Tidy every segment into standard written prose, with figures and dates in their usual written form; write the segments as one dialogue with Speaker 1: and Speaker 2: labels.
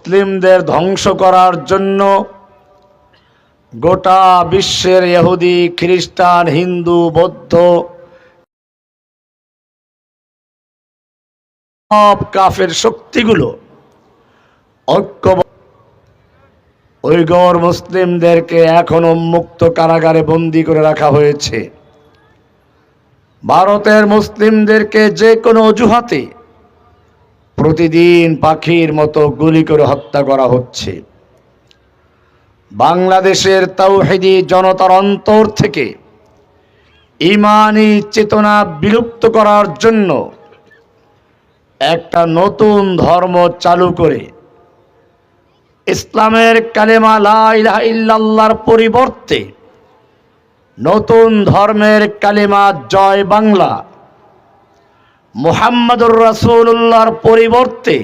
Speaker 1: মুসলিমদের ধ্বংস করার জন্য গোটা বিশ্বের ইহুদি, খ্রিস্টান, হিন্দু, বৌদ্ধ সব কাফের শক্তিগুলো ঐক্যবদ্ধ উইগর মুসলিমদেরকে এখনো মুক্ত কারাগারে বন্দী করে রাখা হয়েছে। ভারতের মুসলিমদেরকে যে কোনো অজুহাতে প্রতিদিন পাখির মতো গুলি করে হত্যা করা হচ্ছে। বাংলাদেশের তাওহীদি জনতার অন্তর থেকে ঈমানি চেতনা বিলুপ্ত করার জন্য একটা নতুন ধর্ম চালু করে ইসলামের কালেমা লা ইলাহা ইল্লাল্লাহর পরিবর্তে নতুন ধর্মের কালেমা জয় বাংলা, মুহাম্মদুর রাসূলুল্লাহর পরিবর্তে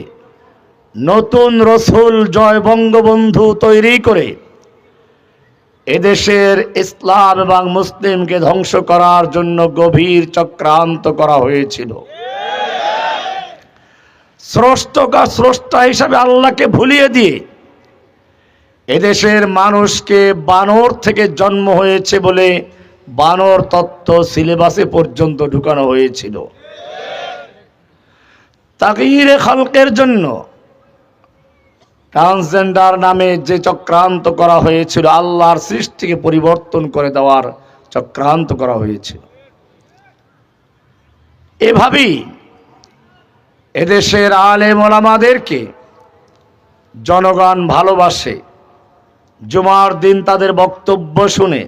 Speaker 1: নতুন রসুল জয় বঙ্গবন্ধু তৈরি করে এদেশের ইসলাম এবং মুসলিমকে ধ্বংস করার জন্য গভীর চক্রান্ত করা হয়েছিল। স্রষ্টা হিসাবে আল্লাহকে ভুলিয়ে দিয়ে এদেশের মানুষকে বানর থেকে জন্ম হয়েছে বলে বানর তত্ত্ব সিলেবাসে পর্যন্ত ঢুকানো হয়েছিল। তাগয়িরে খালকের জন্য ট্রান্সজেন্ডার নামে যে চক্রান্ত করা হয়েছিল, আল্লাহর সৃষ্টিকে পরিবর্তন করে দেওয়ার চক্রান্ত করা হয়েছিল। এভাবেই এদেশের আলেম ওলামাদেরকে জনগণ ভালোবাসে। জুমার দিন তাদের বক্তব্য শুনে,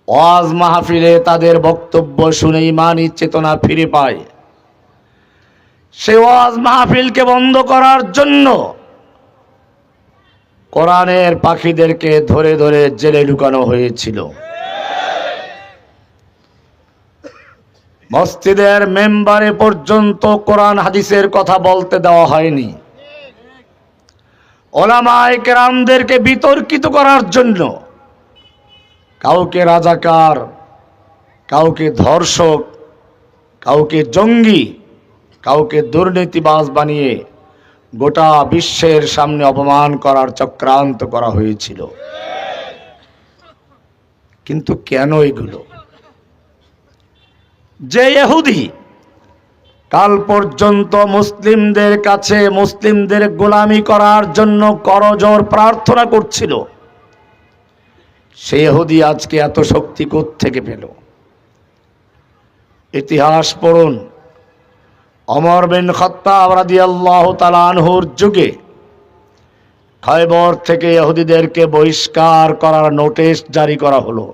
Speaker 1: ওয়াজ মাহফিলে তাদের বক্তব্য শুনে ঈমানি চেতনা ফিরে পায়। সেই ওয়াজ মাহফিলকে বন্ধ করার জন্য কোরআনের পাখিদেরকে ধরে ধরে জেলে ঢুকানো হয়েছিল। মসজিদের মেম্বারে পর্যন্ত কোরআন হাদিসের কথা বলতে দেওয়া হয়নি। ওলামায়ে কেরামদেরকে বিতর্কিত করার জন্য কাউকে রাজাকার, কাউকে ধর্ষক, কাউকে জঙ্গি, কাউকে দুর্নীতিবাজ বানিয়ে গোটা বিশ্বের সামনে অপমান করার চক্রান্ত করা হয়েছিল। কিন্তু কেন এগুলো? যে ইহুদি কাল পর্যন্ত মুসলিমদের কাছে মুসলিমদের গোলামি করার জন্য করজোড় প্রার্থনা করছিল, সেই ইহুদি আজকে এত শক্তি কোত্থেকে পেল? ইতিহাস পড়ুন। ওমর বিন খাত্তাব রাদিয়াল্লাহু তাআলা আনহুর যুগে খয়বর থেকে ইহুদিদেরকে বহিষ্কার করার নোটিশ জারি করা হলো।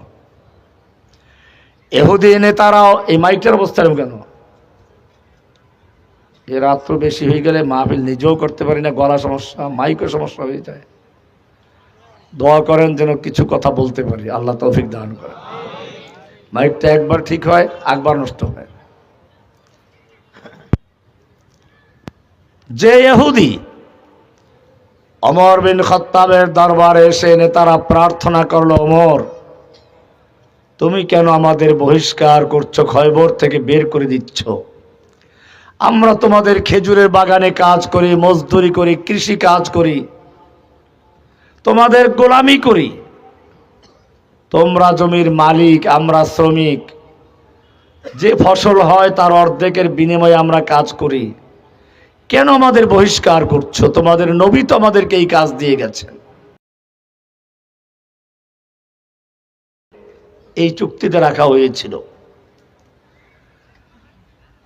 Speaker 1: ইহুদি নেতারাও এই মাইকের অবস্থা কেন? এ রাত্র বেশি হয়ে গেলে মাহফিল নিজেও করতে পারি না, গলা সমস্যা, মাইকও সমস্যা হয়ে যায়। দোয়া করেন যেন কিছু কথা বলতে পারি, আল্লাহ তৌফিক দান করেন। মাইকটা একবার ঠিক হয়, একবার নষ্ট হয়। যে ইহুদি ওমর বিন খাত্তাবের দরবারে এসে নেতারা প্রার্থনা করলো, ওমর তুমি কেন আমাদের বহিষ্কার করছো, খয়বর থেকে বের করে দিচ্ছ? আমরা তোমাদের খেজুরের বাগানে কাজ করি, মজদুরি করি, কৃষি কাজ করি, তোমাদের গোলামি করি। তোমরা জমির মালিক, আমরা শ্রমিক। যে ফসল হয় তার অর্ধেকের বিনিময়ে আমরা কাজ করি। কেন আমাদের বহিষ্কার করছো? তোমাদের নবী তো আমাদেরকে এই কাজ দিয়ে গেছেন। এই চুক্তিতে রাখা হয়েছিল।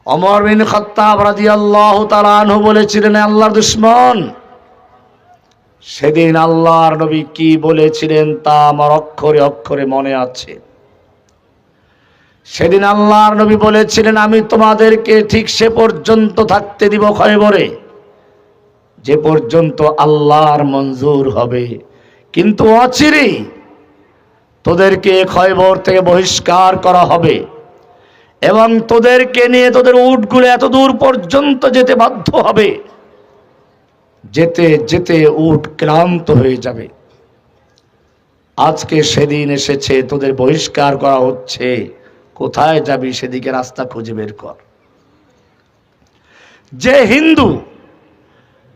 Speaker 1: ওমর বিন খাত্তাব রাদিয়াল্লাহু তাআলা আনহু বলেছিলেন, আল্লাহর দুশমন, সেদিন আল্লাহর নবী কি বলেছিলেন তা আমার অক্ষরে অক্ষরে মনে আছে। সেদিন আল্লাহর নবী বলেছিলেন, আমি তোমাদেরকে ঠিক সে পর্যন্ত থাকতে দিব খয়বরে যে পর্যন্ত আল্লাহর মঞ্জুর হবে, কিন্তু অচিরেই তোদেরকে খয়বর থেকে বহিষ্কার করা হবে এবং তোদেরকে নিয়ে তোদের উটগুলো এত দূর পর্যন্ত যেতে বাধ্য হবে, যেতে যেতে উট ক্লান্ত হয়ে যাবে। আজকে সেদিন এসেছে, তোদের বহিষ্কার করা হচ্ছে, কোথায় যাবি সেদিকে রাস্তা খুঁজে বের কর। যে হিন্দু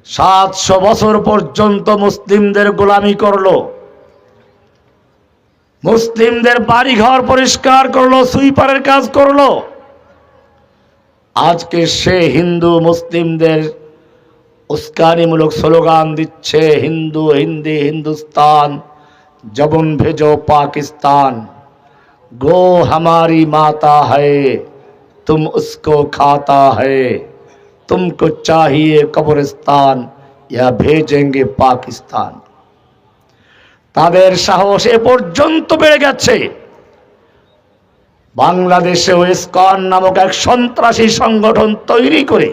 Speaker 1: 700 বছর পর্যন্ত মুসলিমদের গোলামি করলো, মুসলিমদের বাড়িঘর পরিষ্কার করলো, সুইপারের কাজ করলো। আজকে সে হিন্দু মুসলিমদের উস্কানিমূলক স্লোগান দিচ্ছে, হিন্দু হিন্দি হিন্দুস্তান, জবন ভেজো পাকিস্তান, गो हमारी माता है तुम उसको खाता है, तुमको चाहिए कब्रिस्तान या भेजेंगे पाकिस्तान। তাদের সাহস এ পর্যন্ত বেড়ে গেছে, বাংলাদেশে ইসকন নামক এক সন্ত্রাসী সংগঠন তৈরি করে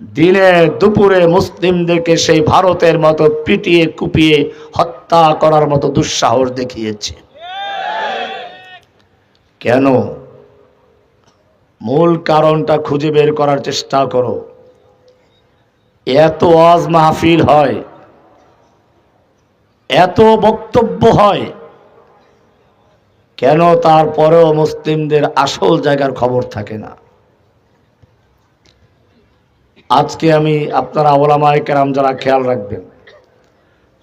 Speaker 1: দিনে দুপুরে মুসলিমদেরকে সেই ভারতের মতো পিটিয়ে কুপিয়ে হত্যা করার মতো দুঃসাহস দেখিয়েছে। কেন? মূল কারণটা খুঁজে বের করার চেষ্টা করো। এত ওয়াজ মাহফিল হয়, এত বক্তব্য হয়, কেন তারপরেও মুসলিমদের আসল জায়গার খবর থাকে না? আজকে আমি আপনারা ওলামায়ে কেরাম যারা খেয়াল রাখবেন,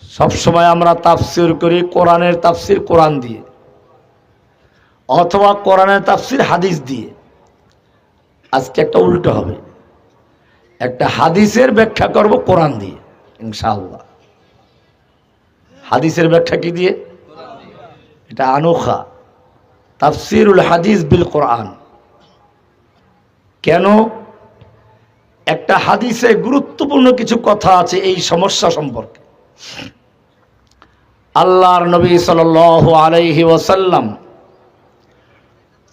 Speaker 1: সবসময় আমরা তাফসির করি কোরআনের তাফসির কোরআন দিয়ে, অথবা কোরআনের তাফসির হাদিস দিয়ে। আজকে একটা উল্টো হবে, একটা হাদিসের ব্যাখ্যা করব কোরআন দিয়ে ইনশাআল্লাহ। হাদিসের ব্যাখ্যা কি দিয়ে? এটা আনোখা, তাফসিরুল হাদিস বিল কোরআন। কেন? একটা হাদিসে গুরুত্বপূর্ণ কিছু কথা আছে এই সমস্যা সম্পর্কে। আল্লাহর নবী সাল্লাল্লাহু আলাইহি ওয়াসাল্লাম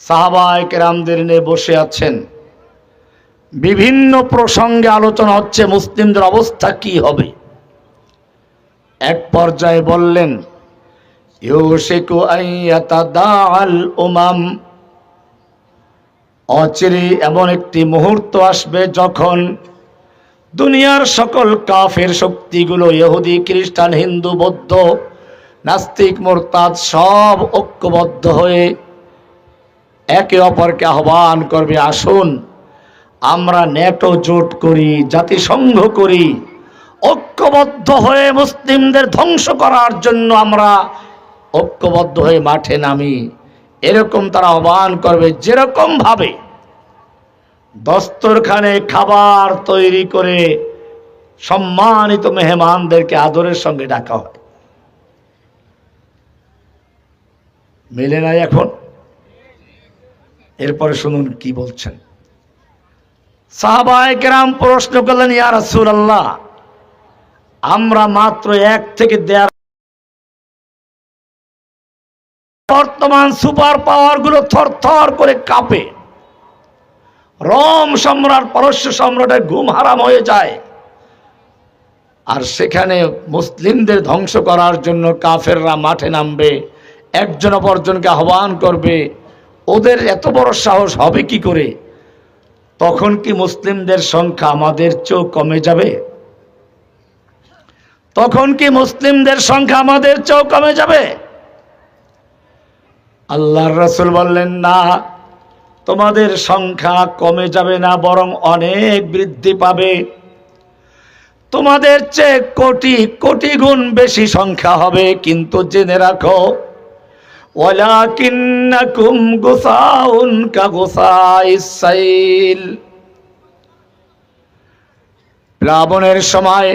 Speaker 1: সাহাবায়ে কেরামদের নিয়ে বসে আছেন, বিভিন্ন প্রসঙ্গে আলোচনা হচ্ছে, মুসলিমদের অবস্থা কি হবে। এক পর্যায়ে বললেন, ইউশিকু আন ইয়াতাদাআল উমাম, অচিরে এমন একটি মুহূর্ত আসবে যখন দুনিয়ার সকল কাফের শক্তিগুলো, ইহুদি খ্রিস্টান হিন্দু বৌদ্ধ নাস্তিক মুরতাদ সব ঐক্যবদ্ধ হয়ে একে অপরকে আহ্বান করবে, আসুন আমরা ন্যাটো জোট করি, জাতিসংঘ করি, ঐক্যবদ্ধ হয়ে মুসলিমদের ধ্বংস করার জন্য আমরা ঐক্যবদ্ধ হয়ে মাঠে নামি। এরকম তারা আহ্বান করবে, যেরকম ভাবে দস্তরখানে খাবার তৈরি করে সম্মানিত মেহমানদেরকে আদরের সঙ্গে ডাকা হয়। মেলে নাই এখন? এরপরে শুনুন কি বলছেন। সাহাবায়ে কেরাম প্রশ্ন করলেন, ইয়া রাসূলুল্লাহ, আমরা মাত্র 1 থেকে 1.5, বর্তমান সুপার পাওয়ার গুলো থরথর করে কাঁপে, রোম সম্রাট পারস্য সম্রাটের ঘুম হারাম হয়ে যায়, আর সেখানে মুসলিমদের ধ্বংস করার জন্য কাফেররা মাঠে নামবে, একজন অপরজনকে আহ্বান করবে। ওদের এত বড় সাহস হবে কি করে? তখন কি মুসলিমদের সংখ্যা আমাদের চেয়েও কমে যাবে? তখন কি মুসলিমদের সংখ্যা আমাদের চেয়েও কমে যাবে? আল্লাহর রাসূল বললেন, না, তোমাদের সংখ্যা কমে যাবে না, বরং অনেক বৃদ্ধি পাবে। তোমাদের চেয়ে কোটি কোটি গুণ বেশি সংখ্যা হবে। কিন্তু জেনে রাখো, ওয়ালাকিন্নাকুম গুসাউন কাগুসাইস সাইল, প্লাবনের সময়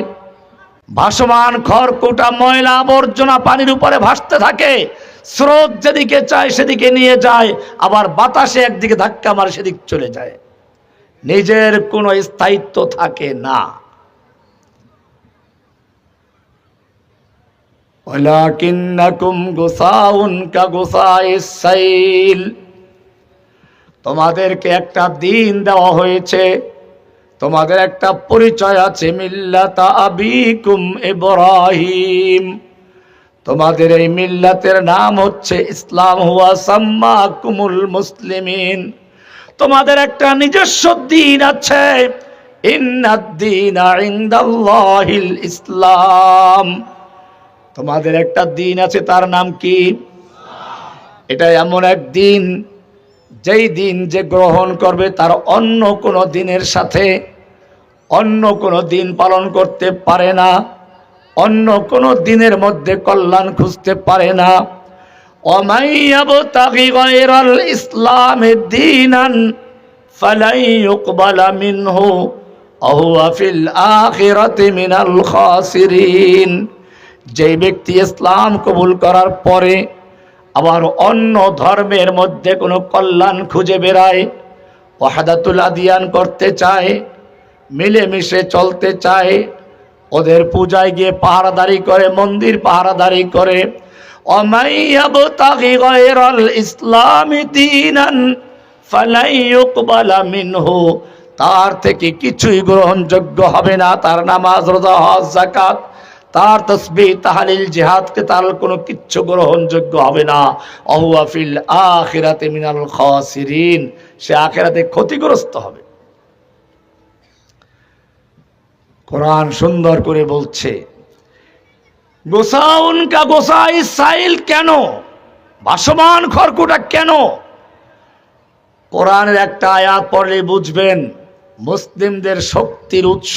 Speaker 1: ভাসমান খড়কুটা ময়লা আবর্জনা পানির উপরে ভাসতে থাকে, স্রোত যেদিকে চায় সেদিকে নিয়ে যায়, আবার বাতাসে একদিকে ধাক্কা মারে সেদিক চলে যায়, নিজের কোনো স্থায়িত্ব থাকে না। ওয়ালাকিন্নাকুম গুসাউন কাগুসাইস সাইল, তোমাদেরকে একটা দিন দেওয়া হয়েছে, তোমাদের একটা পরিচয় আছে, মিল্লাতা আবিকুম ইব্রাহিম, তোমাদের এই মিল্লাতের নাম হচ্ছে ইসলাম, হুয়া সাম্মাকুমুল মুসলিমিন, তোমাদের একটা নিজস্ব দিন আছে, ইন্নাদ-দীনা ইনদাল্লাহিল ইসলাম, তোমাদের একটা দিন আছে, তার নাম কি? এটা এমন এক দিন, যেই দিন যে গ্রহণ করবে তার অন্য কোনো দিনের সাথে অন্য কোনো দিন পালন করতে পারে না, অন্য কোনো দিনের মধ্যে কল্যাণ খুঁজতে পারে না। ومن يبتغ غير الإسلام دينا فلن يقبل منه وهو في الآخرة من الخاسرين। যে ব্যক্তি ইসলাম কবুল করার পরে আবার অন্য ধর্মের মধ্যে কোনো কল্যাণ খুঁজে বেড়ায়, ওয়াহদাতুল আদিয়ান করতে চায়, মিলেমিশে চলতে চায়, ওদের পূজায় গিয়ে পাহারাদারি করে, মন্দির পাহারাদারি করে, ومن يبتغ غير الإسلام دينا فلن يقبل منه, তার থেকে কিছুই গ্রহণযোগ্য হবে না। তার নামাজ, রোজা, হজ, যাকাত, তার তাসবিহ, তাহলিল, জিহাদকে তার কোনো কিচ্ছু গ্রহণযোগ্য হবে না। ওহুয়া ফিল আখিরাতি মিনাল খাসিরিন, সে আখিরাতে ক্ষতিগ্রস্ত হবে। কোরআন সুন্দর করে বলছে, গোসাউন কা গোসাই সাইল, কেন ভাসমান খড়কুটা কেন? কোরআনের একটা আয়াত পড়লে বুঝবেন মুসলিমদের শক্তির উৎস।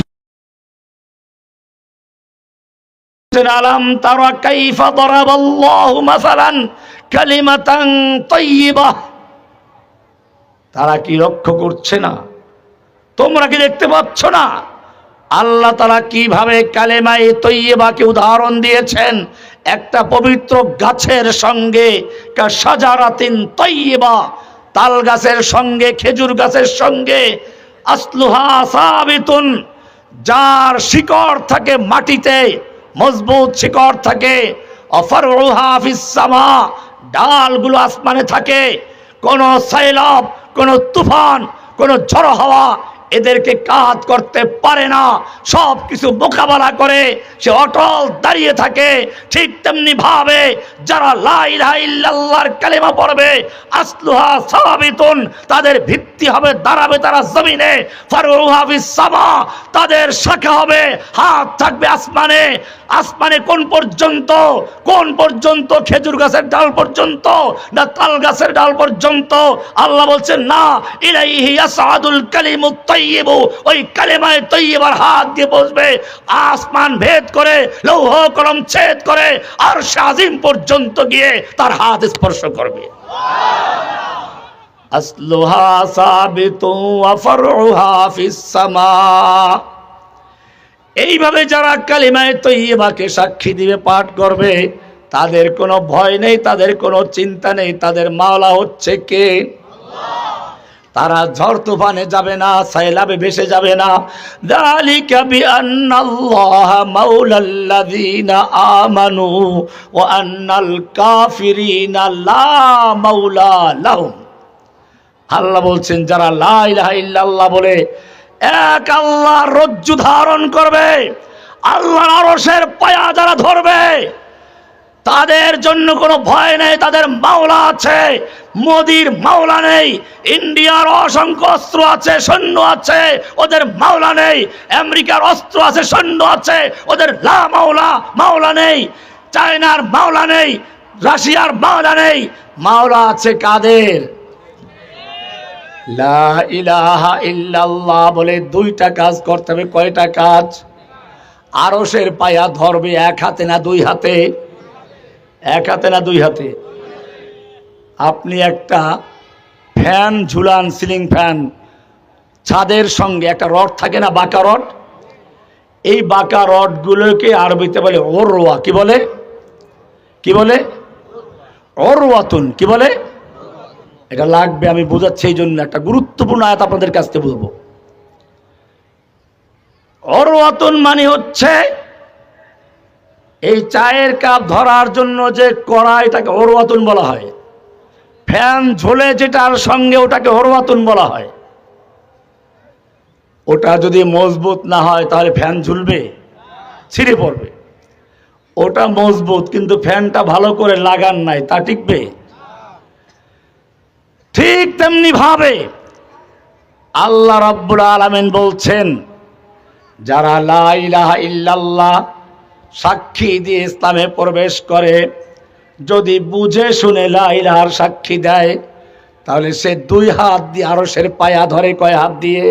Speaker 1: আলাম তারা কাইফা দারাবাল্লাহু মাসালান কালিমাতান তাইয়্যিবাহ, তারা কি লক্ষ্য করছে না? তোমরা কি দেখতে পাচ্ছ না আল্লাহ তাআলা কিভাবে কালেমায়ে তৈয়্যিবাকে উদাহরণ দিয়েছেন? একটা পবিত্র গাছের সঙ্গে, কাশাজারাতিন তৈয়্যিবা, তাল গাছের সঙ্গে, খেজুর গাছের সঙ্গে, আসলুহা সাবিতুন, যার শিকড় থাকে মাটিতে, মজবুত শিকড় থাকে, অফারউহা ফিস সামা, ডালগুলো আসমানে থাকে। কোন সাইলাব, কোন তুফান, কোন ঝড়ো হাওয়া এদেরকে কাজ করতে পারে না, সব কিছু মোকাবেলা করে সে অটল দাঁড়িয়ে থাকে। ঠিক তেমনি ভাবে যারা লা ইলাহা ইল্লাল্লাহর কালেমা পড়বে, আসলুহা সাবিতুন, তাদের ভিত্তি হবে, দাঁড়াবে তারা জমিনে, ফারউহা ফিস সামা, তাদের শাখা হবে, হাত থাকবে আসমানে। আসমানে কোন পর্যন্ত? কোন পর্যন্ত? খেজুর গাছের ডাল পর্যন্ত না তাল গাছের ডাল পর্যন্ত? আল্লাহ বলছেন না, ইলাইহি ইয়াসআদুল কালিমুত তাইয়্যিব, ওই কালেমায়ে তৈয়্যিবার হাত দিয়ে বসবে, আসমান ভেদ করে, লৌহ কলম ছেদ করে আরশ আজিম পর্যন্ত গিয়ে তার হাত স্পর্শ করবে। আসলুহা সাবিতু ওয়া ফারউহা ফিস সামা। এইভাবে যারা কালিমায়ে তৈয়্যিবাকে সাক্ষী দিবে, পাঠ করবে, তাদের কোনো ভয় নেই, তাদের কোনো চিন্তা নেই। তাদের মাওলা হচ্ছে কে? তারা ঝড় তুফানে যাবে না, সাইলাবে ভেসে যাবে না। যালিকা বিআন্নাল্লাহা মাওলাল্লাযীনা আমানু ওয়া আন্নাল কাফিরিনা লা মাওলা লাহুম। আল্লাহ বলছেন, যারা লা ইলাহা ইল্লাল্লাহ বলে এক আল্লাহর রজ্জু ধারণ করবে, আল্লাহর আরশের পায়া যারা ধরবে, তাদের জন্য কোনো ভয় নেই। তাদের মাওলা আছে, মোদির মাওলা নেই। ইন্ডিয়ার অসংখ্য অস্ত্র আছে, সৈন্য আছে, ওদের মাওলা নেই। আমেরিকার অস্ত্র আছে, সৈন্য আছে, ওদের লা মাওলা, মাওলা নেই। চায়নার মাওলা নেই, রাশিয়ার মাওলা নেই। মাওলা আছে কাদের? লা ইলাহা ইল্লাল্লাহ বলে দুইটা কাজ করতে হবে। কয়টা কাজ? আরশের পায়া ধরবে এক হাতে না দুই হাতে? এক হাতে না দুই হাতে? আপনি একটা ফ্যান ঝুলান, সিলিং ফ্যান, ছাদের সঙ্গে একটা রড থাকে না, বাঁকা রড। এই বাঁকা রডগুলোকে আরবিতে বলে ওরওয়া। কি বলে? কি বলে? ওরওয়াতুন। কি বলে? এটা লাগবে, আমি বোঝাচ্ছি এই জন্য একটা গুরুত্বপূর্ণ আয়াত আপনাদের কাছ থেকে বলবো। ওরওয়াতুন মানে হচ্ছে এই চায়ের কাপ ধরার জন্য যে কড়া, এটাকে ওরওয়াতুন বলা হয়। ফ্যান ঝোলে যেটার সঙ্গে, ওটাকে ওরওয়াতুন বলা হয়। ওটা যদি মজবুত না হয় তাহলে ফ্যান ঝুলবে, ছিঁড়ে পড়বে। ওটা মজবুত, কিন্তু ফ্যানটা ভালো করে লাগান নাই, তা টিকবে? ঠিক তেমনি ভাবে আল্লাহ রাব্বুল আলামিন বলছেন, যারা লা ইলাহা ইল্লাল্লাহ সাক্ষী দিয়ে ইসলামে প্রবেশ করে, যদি বুঝে শুনে লা ইলাহার সাক্ষী দেয়, তাহলে সে দুই হাত দিয়ে আরশের পায়া ধরে। কয় হাত দিয়ে?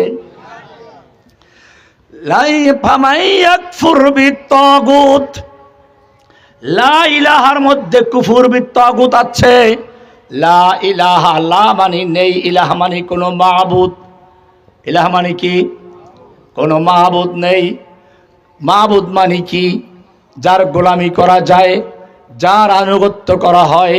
Speaker 1: লাই ফামাই ইয়াকফুর বিত্তাগুত, লা ইলাহার মধ্যে কুফর বিত্তাগুত আছে। লা ইলাহা, লা মানে নেই, ইলাহা মানে কোনো মাবুদ। ইলাহা মানে কি? কোনো মাবুদ নেই। মাবুদ মানে কি? যার গোলামি করা যায়, যার আনুগত্য করা হয়,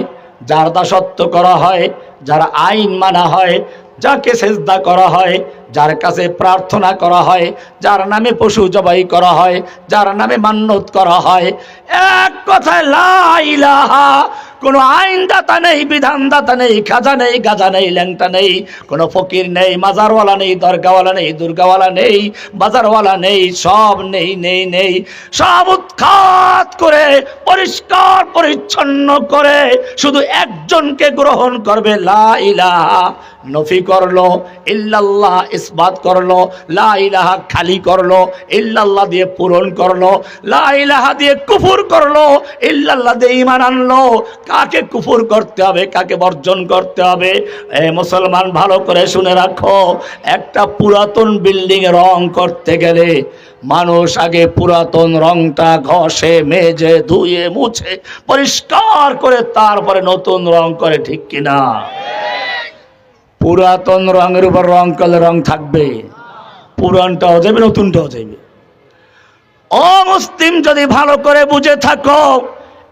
Speaker 1: যার দাসত্ব করা হয়, যার আইন মানা হয়, যাকে সেজদা করা হয়, যার কাছে প্রার্থনা করা হয়, যার নামে পশু জবাই করা হয়, যার নামে মান্যত করা হয়। এক কথায় লা ইলাহা। কোনো আইনদাতা নেই, বিধানদাতা নেই, খাজা নেই, গাজা নেই, ল্যাংটা নেই, কোনো ফকির নেই, মাজারওয়ালা নেই, দরগাওয়ালা নেই, দুর্গাওয়ালা নেই, বাজারওয়ালা নেই, সব নেই নেই নেই। সব উৎখাত করে পরিষ্কার পরিচ্ছন্ন করে শুধু একজনকে গ্রহণ করবে। লা ইলাহা নফি করলো, ইল্লাল্লাহ ইসবাত করলো, লা ইলাহা খালি করলো, ইল্লাল্লাহ দিয়ে পূরণ করলো, লা ইলাহা দিয়ে কুফর করলো, ইল্লাল্লাহ দিয়ে ঈমান আনলো। কাকে কুফর করতে হবে, কাকে বর্জন করতে হবে? মুসলমান ভালো করে শুনে রাখো, একটা পুরাতন বিল্ডিং রং করতে গেলে মানুষ আগে পুরাতন রংটা ঘষে মেজে ধুয়ে মুছে পরিষ্কার করে তারপরে নতুন রং করে, ঠিক কিনা? পুরাতন রঙের উপর রং করলে রং থাকবে, পুরানটাও যাবে, নতুনটাও যাবে। ও মুসলিম, যদি ভালো করে বুঝে থাকো,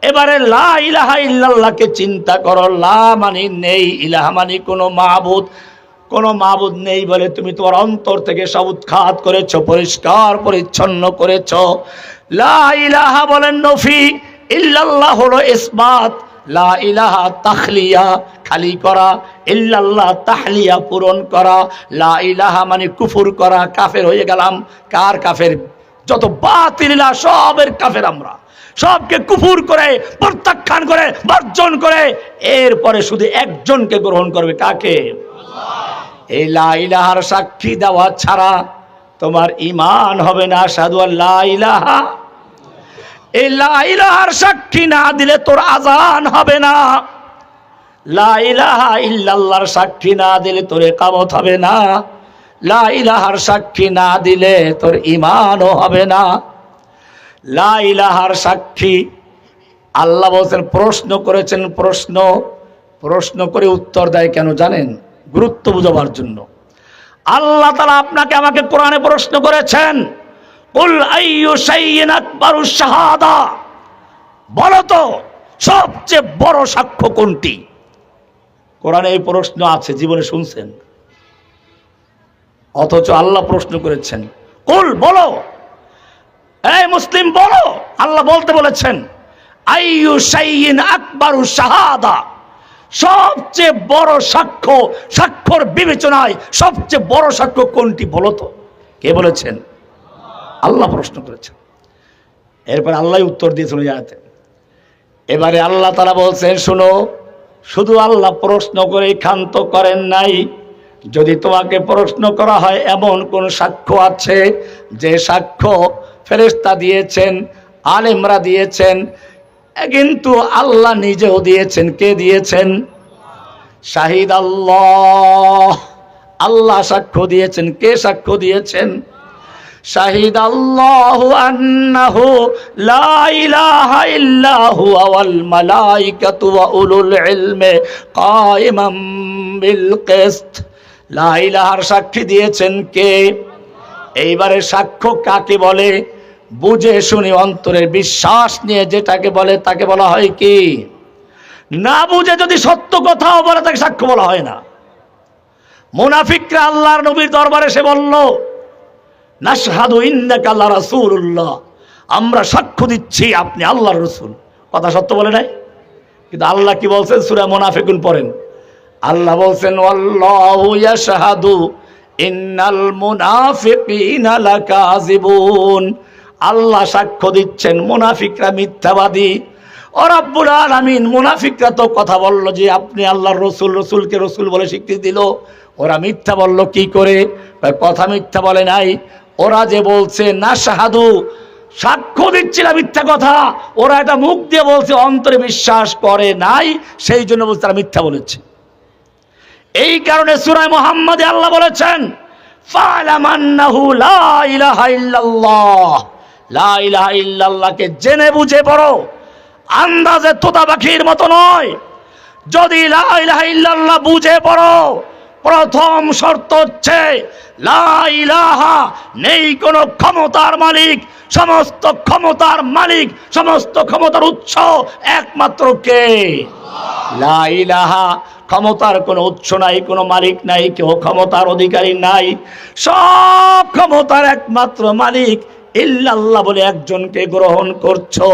Speaker 1: এবারে লা ইলাহা ইল্লাল্লাহকে চিন্তা করো। লা মানে নেই, ইলাহা মানে কোনো মাবুদ। কোনো মাবুদ নেই বলে তুমি তোমার অন্তর থেকে সব উৎখাত করেছো, পরিষ্কার পরিচ্ছন্ন করেছো। লা ইলাহা বলেন নফি, ইল্লাল্লাহ হলো ইসবাত। লা ইলাহা তাখলিয়া খালি করা, ইল্লাল্লাহ তাহলিয়া পূরণ করা। লা ইলাহা মানে কুফর করা, কাফের হয়ে গেলাম। কার কাফের? যত বাতিল ইলাহ সবের কাফের আমরা। সবকে কুফর করে, প্রত্যাখ্যান করে, বর্জন করে এরপরে শুধু একজনকে গ্রহণ করবে। কাকে? এই লা ইলাহার সাক্ষী দেওয়া ছাড়া তোমার ঈমান হবে না। আশহাদু আল্লা ইলাহা, এই লা ইলাহার সাক্ষী না দিলে তোর আযান হবে না। লা ইলাহা ইল্লাল্লাহর সাক্ষী না দিলে তোর ইকামত হবে না। লা ইলাহার সাক্ষী না দিলে তোর ঈমানও হবে না। লা ইলাহার সাক্ষী আল্লাহ বলছেন, প্রশ্ন করেছেন, প্রশ্ন করে উত্তর দেয় কেন জানেন? গুরুত্ব বুঝাবার জন্য। আল্লাহ তাআলা আপনাকে আমাকে কোরআনে প্রশ্ন করেছেন, কুল আইয়ু শাইইন আকবারুশ শাহাদা, বলো তো সবচেয়ে বড় সাক্ষ্য কোনটি? কোরআনে এই প্রশ্ন আছে, জীবনে শুনছেন, অথচ আল্লাহ প্রশ্ন করেছেন। কুল বলো, এই মুসলিম বলো, আল্লাহ বলতে বলেছেন আইয়ু শাইইন আকবারুশ শাহাদা, সবচেয়ে বড় সাক্ষ্য, সাক্ষ্যর বিবেচনায় সবচেয়ে বড় সাক্ষ্য কোনটি বলো তো? কে বলেছেন? আল্লাহ প্রশ্ন করেছেন। এরপর আল্লাহ উত্তর দিয়েছেন ওই আয়াতে। এবারে আল্লাহ তাআলা বলছেন, শোনো, শুধু আল্লাহ প্রশ্ন করে ক্ষান্ত করেন নাই। যদি তোমাকে প্রশ্ন করা হয় এমন কোন সাক্ষ্য আছে যে সাক্ষ্য ফেরেশতা দিয়েছেন, আলেমরা দিয়েছেন, কিন্তু আল্লাহ নিজেও দিয়েছেন। কে দিয়েছেন? শাহিদ আল্লাহ, আল্লাহ সাক্ষ্য দিয়েছেন। কে সাক্ষ্য দিয়েছেন? শাহিদ আল্লাহু আন্নাহু লা ইলাহা ইল্লা হুয়া ওয়াল মালাইকাতু ওয়া উলুল ইলমি কায়িমান বিল কিসত। লা ইলাহার সাক্ষী দিয়েছেন কে? এইবারে সাক্ষ্য কাকে বলে? বুঝে শুনে অন্তরের বিশ্বাস নিয়ে যেটাকে বলে তাকে বলা হয় কি? না বুঝে যদি সত্য কথাও বলে তাকে সাক্ষ্য বলা হয় না। মুনাফিকরা আল্লাহর নবীর দরবারে এসে বলল, নাশহাদু ইন্নাকা লা রাসূলুল্লাহ, আমরা সাক্ষ্য দিচ্ছি আপনি আল্লাহর রাসূল। কথা সত্য বলে নাই, কিন্তু আল্লাহ কি বলছেন? সূরা মুনাফিকুন পড়েন। আল্লাহ বলছেন, আল্লাহু ইয়াশহাদু ইন্নাল মুনাফিকিনা লাকাযিবুন, আল্লাহ সাক্ষ্য দিচ্ছেন মুনাফিকরা মিথ্যাবাদী। ও রব্বুল আলামিন, মুনাফিকরা তো কথা বলল যে আপনি আল্লাহর রসুল, রসুলকে রসুল বলে স্বীকৃতি দিল, ওরা মিথ্যা বলল কি করে? কথা মিথ্যা বলে নাই, ওরা যে বলছে না শাহাদু, সাক্ষ্য দিচ্ছে না, মিথ্যা কথা। ওরা এটা মুখ দিয়ে বলছে, অন্তরে বিশ্বাস করে নাই, সেই জন্য বলছে তারা মিথ্যা বলেছে। এই কারণে সূরা মুহাম্মাদে আল্লাহ বলেছেন, ফা'লাম আন্নাহু লা ইলাহা ইল্লাল্লাহ, লা ইলাহা ইল্লাল্লাহকে জেনে বুঝে পড়ো, আন্দাজে তোতা পাখির মতো নয়। যদি লা ইলাহা ইল্লাল্লাহ বুঝে পড়ো, প্রথম শর্ত হচ্ছে লা ইলাহা, নেই কোনো ক্ষমতার মালিক, সমস্ত ক্ষমতার মালিক, সমস্ত ক্ষমতার উৎস একমাত্র কে? লা ইলাহা, ক্ষমতার কোনো উৎস নাই, কোনো মালিক নাই, কেউ ক্ষমতার অধিকারী নাই, সব ক্ষমতার একমাত্র মালিক ইল্লাল্লাহ বলে একজনকে গ্রহণ করছো।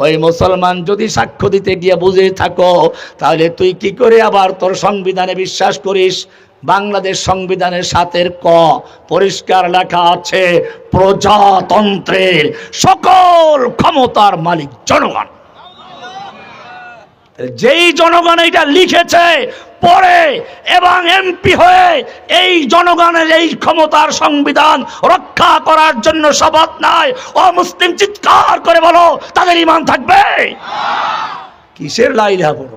Speaker 1: ওই মুসলমান যদি সাক্ষ্য দিতে গিয়ে বুঝে থাকো, তাহলে তুই কি করে আবার তোর সংবিধানে বিশ্বাস করিস? বাংলাদেশ সংবিধানের ৭ ক পরিষ্কার লেখা আছে, প্রজাতন্ত্রের সকল ক্ষমতার মালিক জনগণ। যেই জনগণ এটা লিখেছে পড়ে এবং এমপি হয়ে এই জনগণের এই ক্ষমতার সংবিধান রক্ষা করার জন্য শপথ নাই, ও মুসলিম চিৎকার করে বলো, তাদের ঈমান থাকবে? কিসের লা ইলাহা বলো?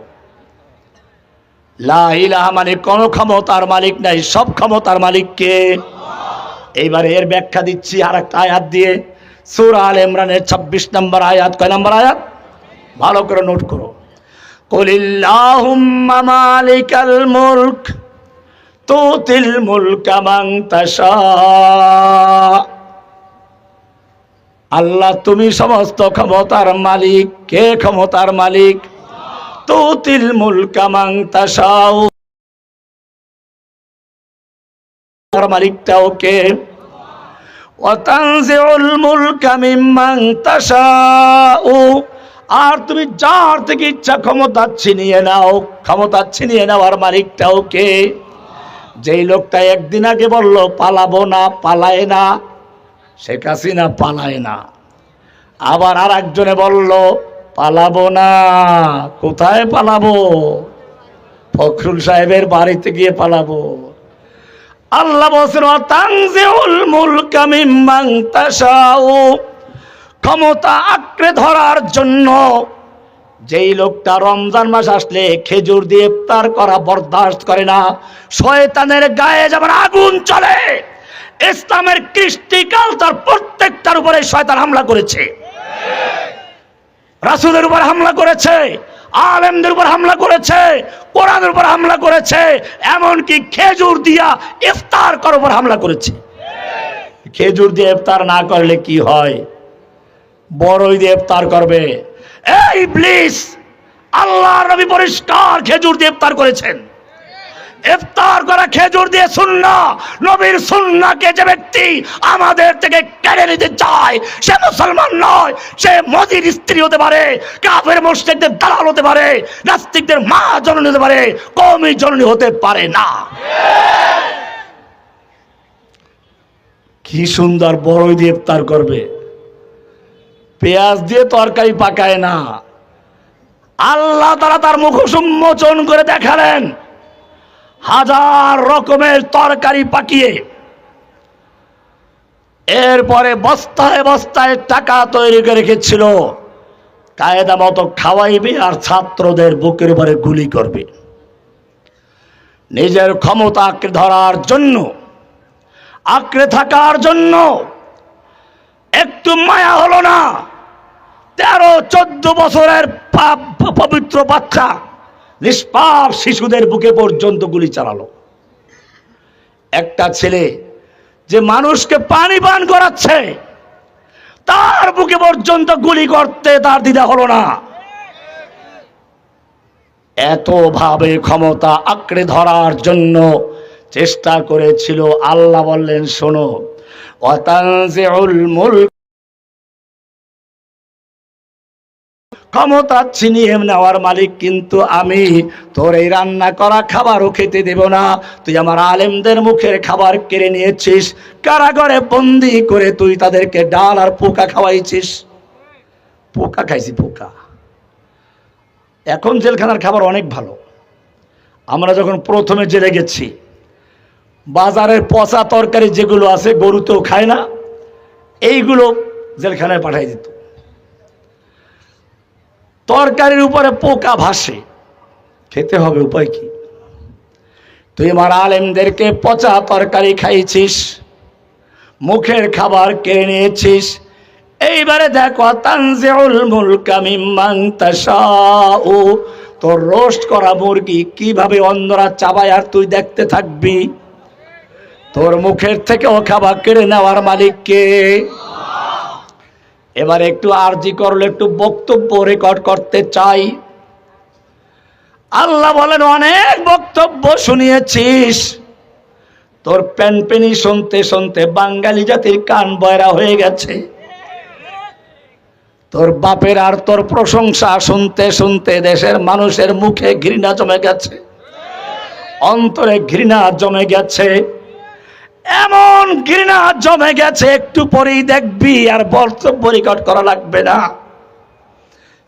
Speaker 1: লা ইলাহা মানে কোন ক্ষমতার মালিক নাই, সব ক্ষমতার মালিক কে? এইবারে এর ব্যাখ্যা দিচ্ছি আর একটা আয়াত দিয়ে। সূরা আলে ইমরানের ২৬ নম্বর আয়াত। কয় নম্বর আয়াত? ভালো করে নোট করো। কুলিল্লাহুম্মা মালিকাল মুলক তুতিল মুলকা মান তাশা। আল্লাহ তুমি সমস্ত ক্ষমতার মালিক। কে ক্ষমতার মালিক? তুতিল মুলকা মান তাশা, মালিকটাও কে? ওয়া তানজিউল মুলকা মিম্মান তাশা, আর তুমি যার থেকে ইচ্ছা ক্ষমতা ছিনিয়ে নাও। ক্ষমতা ছিনিয়ে নেওয়ার মালিকটাও কে? যেই লোকটা একদিন আগে বলল পালাবো না, পালায় না, শেখ হাসিনা পালায় না, আবার আর একজনে বলল পালাবো না, কোথায় পালাবো? ফখরুল সাহেবের বাড়িতে গিয়ে পালাবো। আল্লাহ বলেন ওয়া তানজিউল মুলকা মিম্মান তাশাউ, ক্ষমতা আঁকড়ে ধরার জন্য যেই লোকটা রমজান মাস আসলে খেজুর দিয়ে ইফতার করা বরদাস্ত করে না, শয়তানের গায়ে যেমন আগুন চলে, ইসলামের কৃষ্টি কালচার প্রত্যেকটার উপরে শয়তান হামলা করেছে। রাসূলের উপর হামলা করেছে, আলেমদের উপর হামলা করেছে, কোরআনের উপর হামলা করেছে, এমনকি খেজুর দিয়া ইফতার করার উপর হামলা করেছে। খেজুর দিয়ে ইফতার না করলে কি হয়? বড়ই দিয়ে ইফতার করবে। এই ইবলিস, আল্লাহর নবী পরিষ্কার খেজুর দিয়ে ইফতার করেছেন। ইফতার করা খেজুর দিয়ে সুন্নাহ। নবীর সুন্নাহকে যে ব্যক্তি আমাদের থেকে কেড়ে নিতে চায়, সে মুসলমান নয়, সে মোদির স্ত্রী হতে পারে, কাফের মুশরিকদের দালাল হতে পারে, নাস্তিকদের মা জননী হতে পারে, কওমি জননী হতে পারে না। কি সুন্দর বড়ই দিয়ে ইফতার করবে, পেঁয়াজ দিয়ে তরকারি পাকায় না। আল্লাহ তাআলা তার মুখ উন্মোচন করে দেখালেন, হাজার রকমের তরকারি পাকিয়ে এরপরে বস্তায় বস্তায় টাকা তৈরি করে রেখেছিল, কায়দা মতো খাওয়াইবে আর ছাত্রদের বুকের উপরে গুলি করবে। নিজের ক্ষমতা আঁকড়ে ধরার জন্য, আঁকড়ে থাকার জন্য একটু মায়া হলো না। 13-14 বছরের পবিত্র বাচ্চা, নিষ্পাপ শিশুদের বুকে পর্যন্ত গুলি চালালো। একটা ছেলে যে মানুষকে পানি পান করাচ্ছে, তার বুকে পর্যন্ত গুলি করতে তার দ্বিধা হলো না। এতভাবে ক্ষমতা আঁকড়ে ধরার জন্য চেষ্টা করেছিল। আল্লাহ বললেন, শোনো, ওয়া তানজিউল মুলক, ক্ষমতা ছিনিয়ে নেওয়ার মালিক কিন্তু আমি। তোর এই রান্না করা খাবারও খেতে দেব না। তুই আমার আলেমদের মুখের খাবার কেড়ে নিয়েছিস, কারাগারে বন্দি করে তুই তাদেরকে ডাল আর পোকা খাওয়াইছিস। পোকা খাইছি, পোকা। এখন জেলখানার খাবার অনেক ভালো। আমরা যখন প্রথমে জেলে গেছি, বাজারের পচা তরকারি যেগুলো আছে, গরুতেও খায় না, এইগুলো জেলখানায় পাঠাই দিত। তরকারির উপরে পোকা ভাসে, খেতে হবে, উপায় কি? তুই আমার আলেমদেরকে পচা তরকারি খাইছিস, মুখের খাবার কেড়ে নিয়েছিস। এইবারে দেখো তানজিউল মুলকা মিম্মান তাশাউ, তোর রোস্ট করা মুরগি কিভাবে অন্যরা চাবায় আর তুই দেখতে থাকবি। তোর মুখের থেকে ও খাবার কেড়ে নেওয়ার মালিক কে? এবার একটু আরজি করলে একটু বক্তব্য রেকর্ড করতে চাই। আল্লাহ বলেন অনেক বক্তব্য শুনিয়েছিস, তোর প্যানপেনি শুনতে শুনতে বাঙালি জাতির কান বয়রা হয়ে গেছে। তোর বাপের আর তোর প্রশংসা শুনতে শুনতে দেশের মানুষের মুখে ঘৃণা জমে গেছে, অন্তরে ঘৃণা জমে গেছে। এমন ঘৃণা জমে গেছে একটু পরেই দেখবি আর বক্তব্য রেকর্ড করা লাগবে না।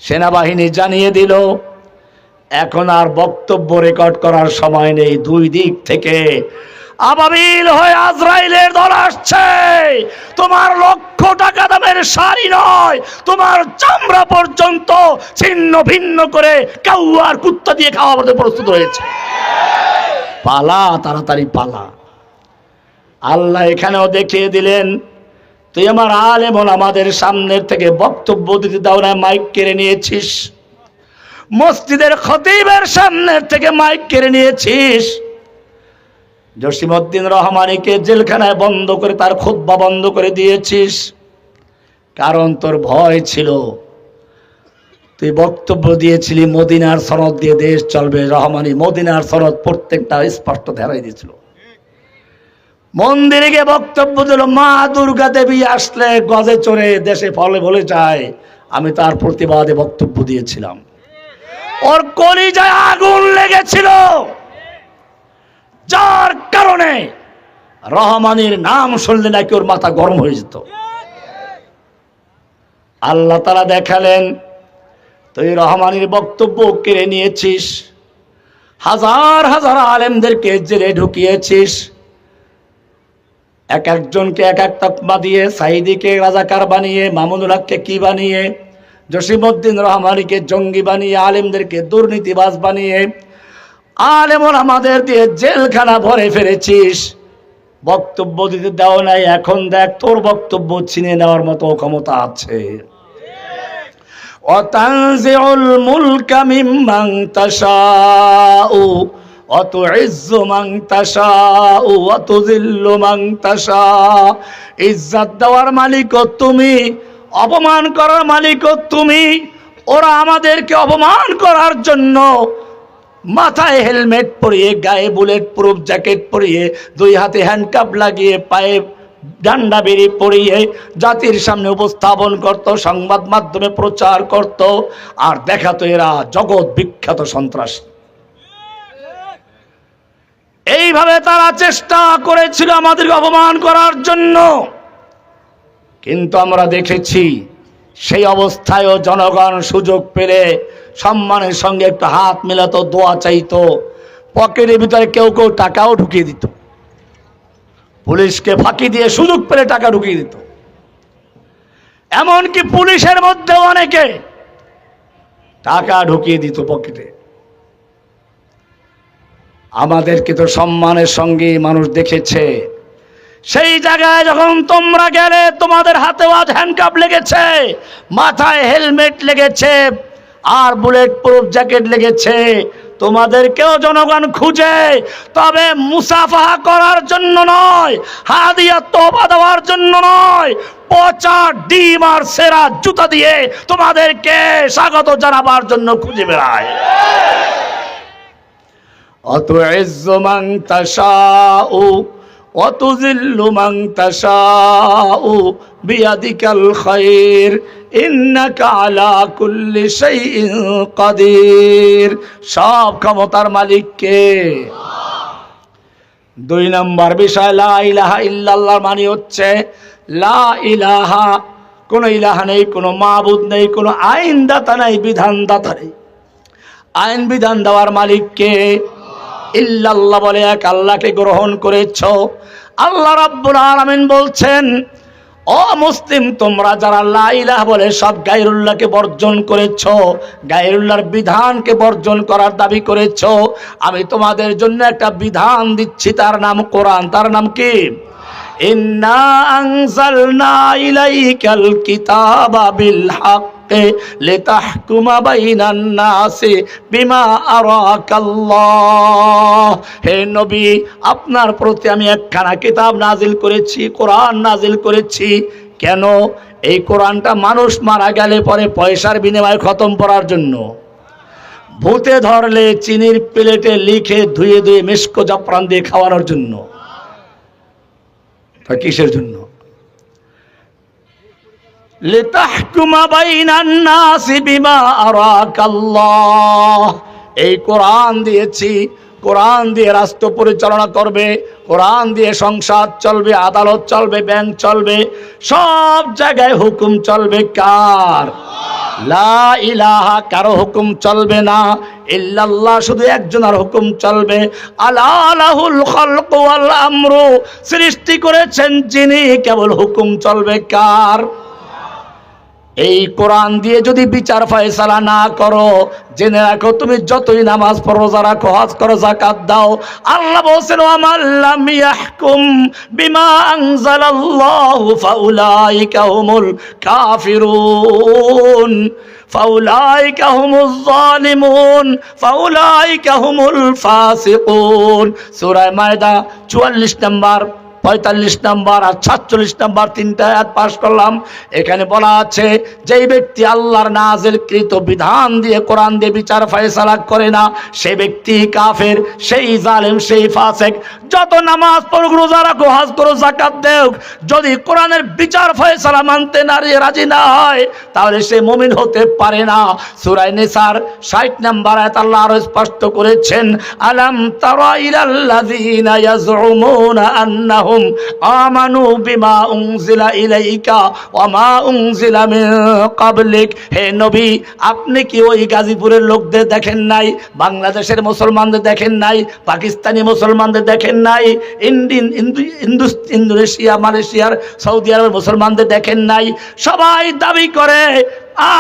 Speaker 1: সেনাবাহিনী জানিয়ে দিল এখন আর বক্তব্য রেকর্ড করার সময় নেই। দুই দিক থেকে আবাবিল হয়ে আজরাইলের দল আসছে। তোমার লক্ষ টাকা দামের শাড়ি নয়, তোমার চামড়া পর্যন্ত ছিন্ন ভিন্ন করে কাউয়ার কুত্তা দিয়ে খাওয়া প্রস্তুত হয়েছে। পালা, তাড়াতাড়ি পালা। আল্লাহ এখানেও দেখিয়ে দিলেন তুই আমার আলেম আমাদের সামনের থেকে বক্তব্য দিতে দাও না, মাইক কেড়ে নিয়েছিস। মসজিদের খতিবের সামনের থেকে মাইক কেড়ে নিয়েছিস। জসিমউদ্দিন রহমানীকে জেলখানায় বন্ধ করে তার খুতবা বন্ধ করে দিয়েছিস, কারণ তোর ভয় ছিল। তুই বক্তব্য দিয়েছিলি মদিনার সনদ দিয়ে দেশ চলবে। রহমানী মদিনার সনদ প্রত্যেকটা স্পষ্ট ধরাই দিয়েছিল। মন্দিরে গিয়ে বক্তব্য দিল মা দুর্গা দেবী আসলে গজে চড়ে দেশে ফলে বলে যায়, আমি তার প্রতিবাদে বক্তব্য দিয়েছিলাম। ওর কলিজায় আগুন লেগেছিল, যার কারণে রহমানের নাম শুনলে নাকি ওর মাথা গরম হয়ে যেত। আল্লাহ তাআলা দেখালেন তুই রহমানের বক্তব্য কেড়ে নিয়েছিস, হাজার হাজার আলেমদেরকে জেলে ঢুকিয়েছিস, এক একজনকে এক এক তকমা দিয়ে, সাইদিকে রাজাকার বানিয়ে, মামুনুল হককে কি বানিয়ে, জসিমউদ্দিন রহমানীকে জঙ্গি বানিয়ে, আলেমদেরকে দুর্নীতিবাজ বানিয়ে, আলেম ওলামাদের দিয়ে জেলখানা ভরে ফেলেছিস। বক্তব্য দিতে দাও নাই। এখন দেখ তোর বক্তব্য ছিনে নেওয়ার মতো ক্ষমতা আছে। ওয়াতানজিউল মুলকা মিম্মান তাশাউ ওয়া তুইজ্জু মান তাশাউ ওয়া তুযিল্লু মান তাশাউ। ইজ্জত দেওয়ার মালিকও তুমি, অপমান করার মালিকও তুমি। ওরা আমাদেরকে অপমান করার জন্য মাথায় হেলমেট পরিয়ে, গায়ে বুলেট প্রুফ জ্যাকেট পরিয়ে, দুই হাতে হ্যান্ডকাপ লাগিয়ে, পায়ে ডান্ডা বেরি পরিয়ে জাতির সামনে উপস্থাপন করত, সংবাদ মাধ্যমে প্রচার করত, আর দেখাতো এরা জগৎ বিখ্যাত সন্ত্রাসী। এইভাবে তারা চেষ্টা করেছিল আমাদেরকে অপমান করার জন্য। কিন্তু আমরা দেখেছি সেই অবস্থায়ও জনগণ সুযোগ পেলে সম্মানের সঙ্গে একটু হাত মেলাতো, দোয়া চাইতো, পকেটের ভিতরে কেউ কেউ টাকাও ঢুকিয়ে দিত, পুলিশকে ফাঁকি দিয়ে সুযোগ পেলে টাকা ঢুকিয়ে দিত। এমনকি পুলিশের মধ্যে অনেকে টাকা ঢুকিয়ে দিত পকেটে। আমাদেরকে তো সম্মানের সঙ্গে মানুষ দেখেছে। সেই জায়গায় যখন তোমরা গেলে তোমাদের হাতে আজ হ্যান্ডকাপ লেগেছে, মাথায় হেলমেট লেগেছে, আর বুলেট প্রুফ জ্যাকেট লেগেছে, তোমাদেরকেও জনগণ খুঁজে, তবে মুসাফাহা করার জন্য নয়, হাদিয়া তোবা দেওয়ার জন্য নয়, পচা ডিম আর সেরা জুতা দিয়ে তোমাদেরকে স্বাগত জানাবার জন্য খুঁজে বেড়ায়। অতুইজ্জু মান তাশাউ ওয়া তুযিল্লু মান তাশাউ বিয়াদিকাল খায়র ইন্নাকা আলা কুল্লি শাইইন কাদির। সব ক্ষমতার মালিক কে? দুই নম্বর বিষয়, লা ইলাহা ইল্লাল্লাহর মানে হচ্ছে লা ইলাহা, কোন ইলাহা নেই, কোন মাবুদ নেই, কোন আইনদাতা নেই, বিধানদাতা নেই। আইন বিধান দেওয়ার মালিক কে? ইল্লাল্লাহ বলে এক আল্লাহকে গ্রহণ করেছ। আল্লাহ রাব্বুল আলামিন বলছেন ও মুসলিম, তোমরা যারা লা ইলাহা বলে সব গায়রুল্লাহকে বর্জন করেছো, গায়রুল্লাহর বিধানকে বর্জন করার দাবি করেছো, আমি তোমাদের জন্য একটা বিধান দিচ্ছি, তার নাম কোরআন। তার নাম কি? ইন্না আনজালনা ইলাইকাল কিতাবা বিল হাক্কি লিতাহকুমা বাইনান নাসি বিমা আরাকাল্লাহ। হে নবী, আপনার প্রতি আমি একখানা কিতাব নাজিল করেছি, কোরআন নাজিল করেছি। কেন? এই কোরআনটা মানুষ মারা গেলে পরে পয়সার বিনিময়ে খতম করার জন্য, ভূতে ধরলে চিনির প্লেটে লিখে ধুয়ে ধুয়ে মিশকো জাফরান দিয়ে খাওয়ানোর জন্য। কিসের জন্য? লিতাহকুমা বাইনান নাসি বিমা আরাকাল্লাহ। এই কোরআন দিয়েছি, কোরআন দিয়ে রাষ্ট্র পরিচালনা করবে, কোরআন দিয়ে সংসার চলবে, আদালত চলবে, ব্যাংক চলবে, সব জায়গায় হুকুম চলবে কার? লা ইলাহা, কারো হুকুম চলবে না, ইল্লাল্লাহ, শুধু একজনের হুকুম চলবে। আলা লাহুল খালকু ওয়াল আমরু, সৃষ্টি করেছেন যিনি, কেবল হুকুম চলবে কার? এই কোরআন দিয়ে যদি বিচার ফয়সালা না করো, জেনে রাখো তুমি যতই নামাজ পড়ো, রোজা রাখো, হজ করো, যাকাত দাও, আল্লাহ বলেন ওয়া মান লাম ইয়াহকুম বিমা আনজালাল্লাহু ফাউলাইকা হুমুল কাফিরুন ফাউলাইকা হুমুজ জালিমুন ফাউলাইকা হুমুল ফাসিকুন। সূরা মায়দা 44 নম্বর, 45 নম্বর আর 46 নম্বর তিনটা আয়াত পাশ করলাম। এখানে বলা আছে, যেই ব্যক্তি আল্লাহর নাজিলকৃত বিধান দিয়ে, কোরআন দিয়ে বিচার ফয়সালা করে না, সে ব্যক্তি কাফের, সেই জালেম, সেই ফাসিক। যত নামাজ পড়ুক, রোজা রাখো, হজ করো, যাকাত দেও, যদি কোরআনের বিচার ফয়সালা মানতে না রাজি না হয়, তাহলে সে মুমিন হতে পারে না। সূরা নিসার 60 নম্বর আয়াত আল্লাহ আরো স্পষ্ট করেছেন, আলাম তারা ইলাল্লাযীনা ইয়াজউমুনা আন্নাহুম আমানু বিমা উনজিলা ইলাইকা ওয়া মা উনজিলা মিন ক্বাবলিক। হে নবী, আপনি কি ওই গাজীপুরের লোকদের দেখেন নাই? বাংলাদেশের মুসলমানদের দেখেন নাই? পাকিস্তানি মুসলমানদের দেখেন নাই? ইন্দোনেশিয়া, মালয়েশিয়ার, সৌদি আরবের মুসলমানদের দেখেন নাই? সবাই দাবি করে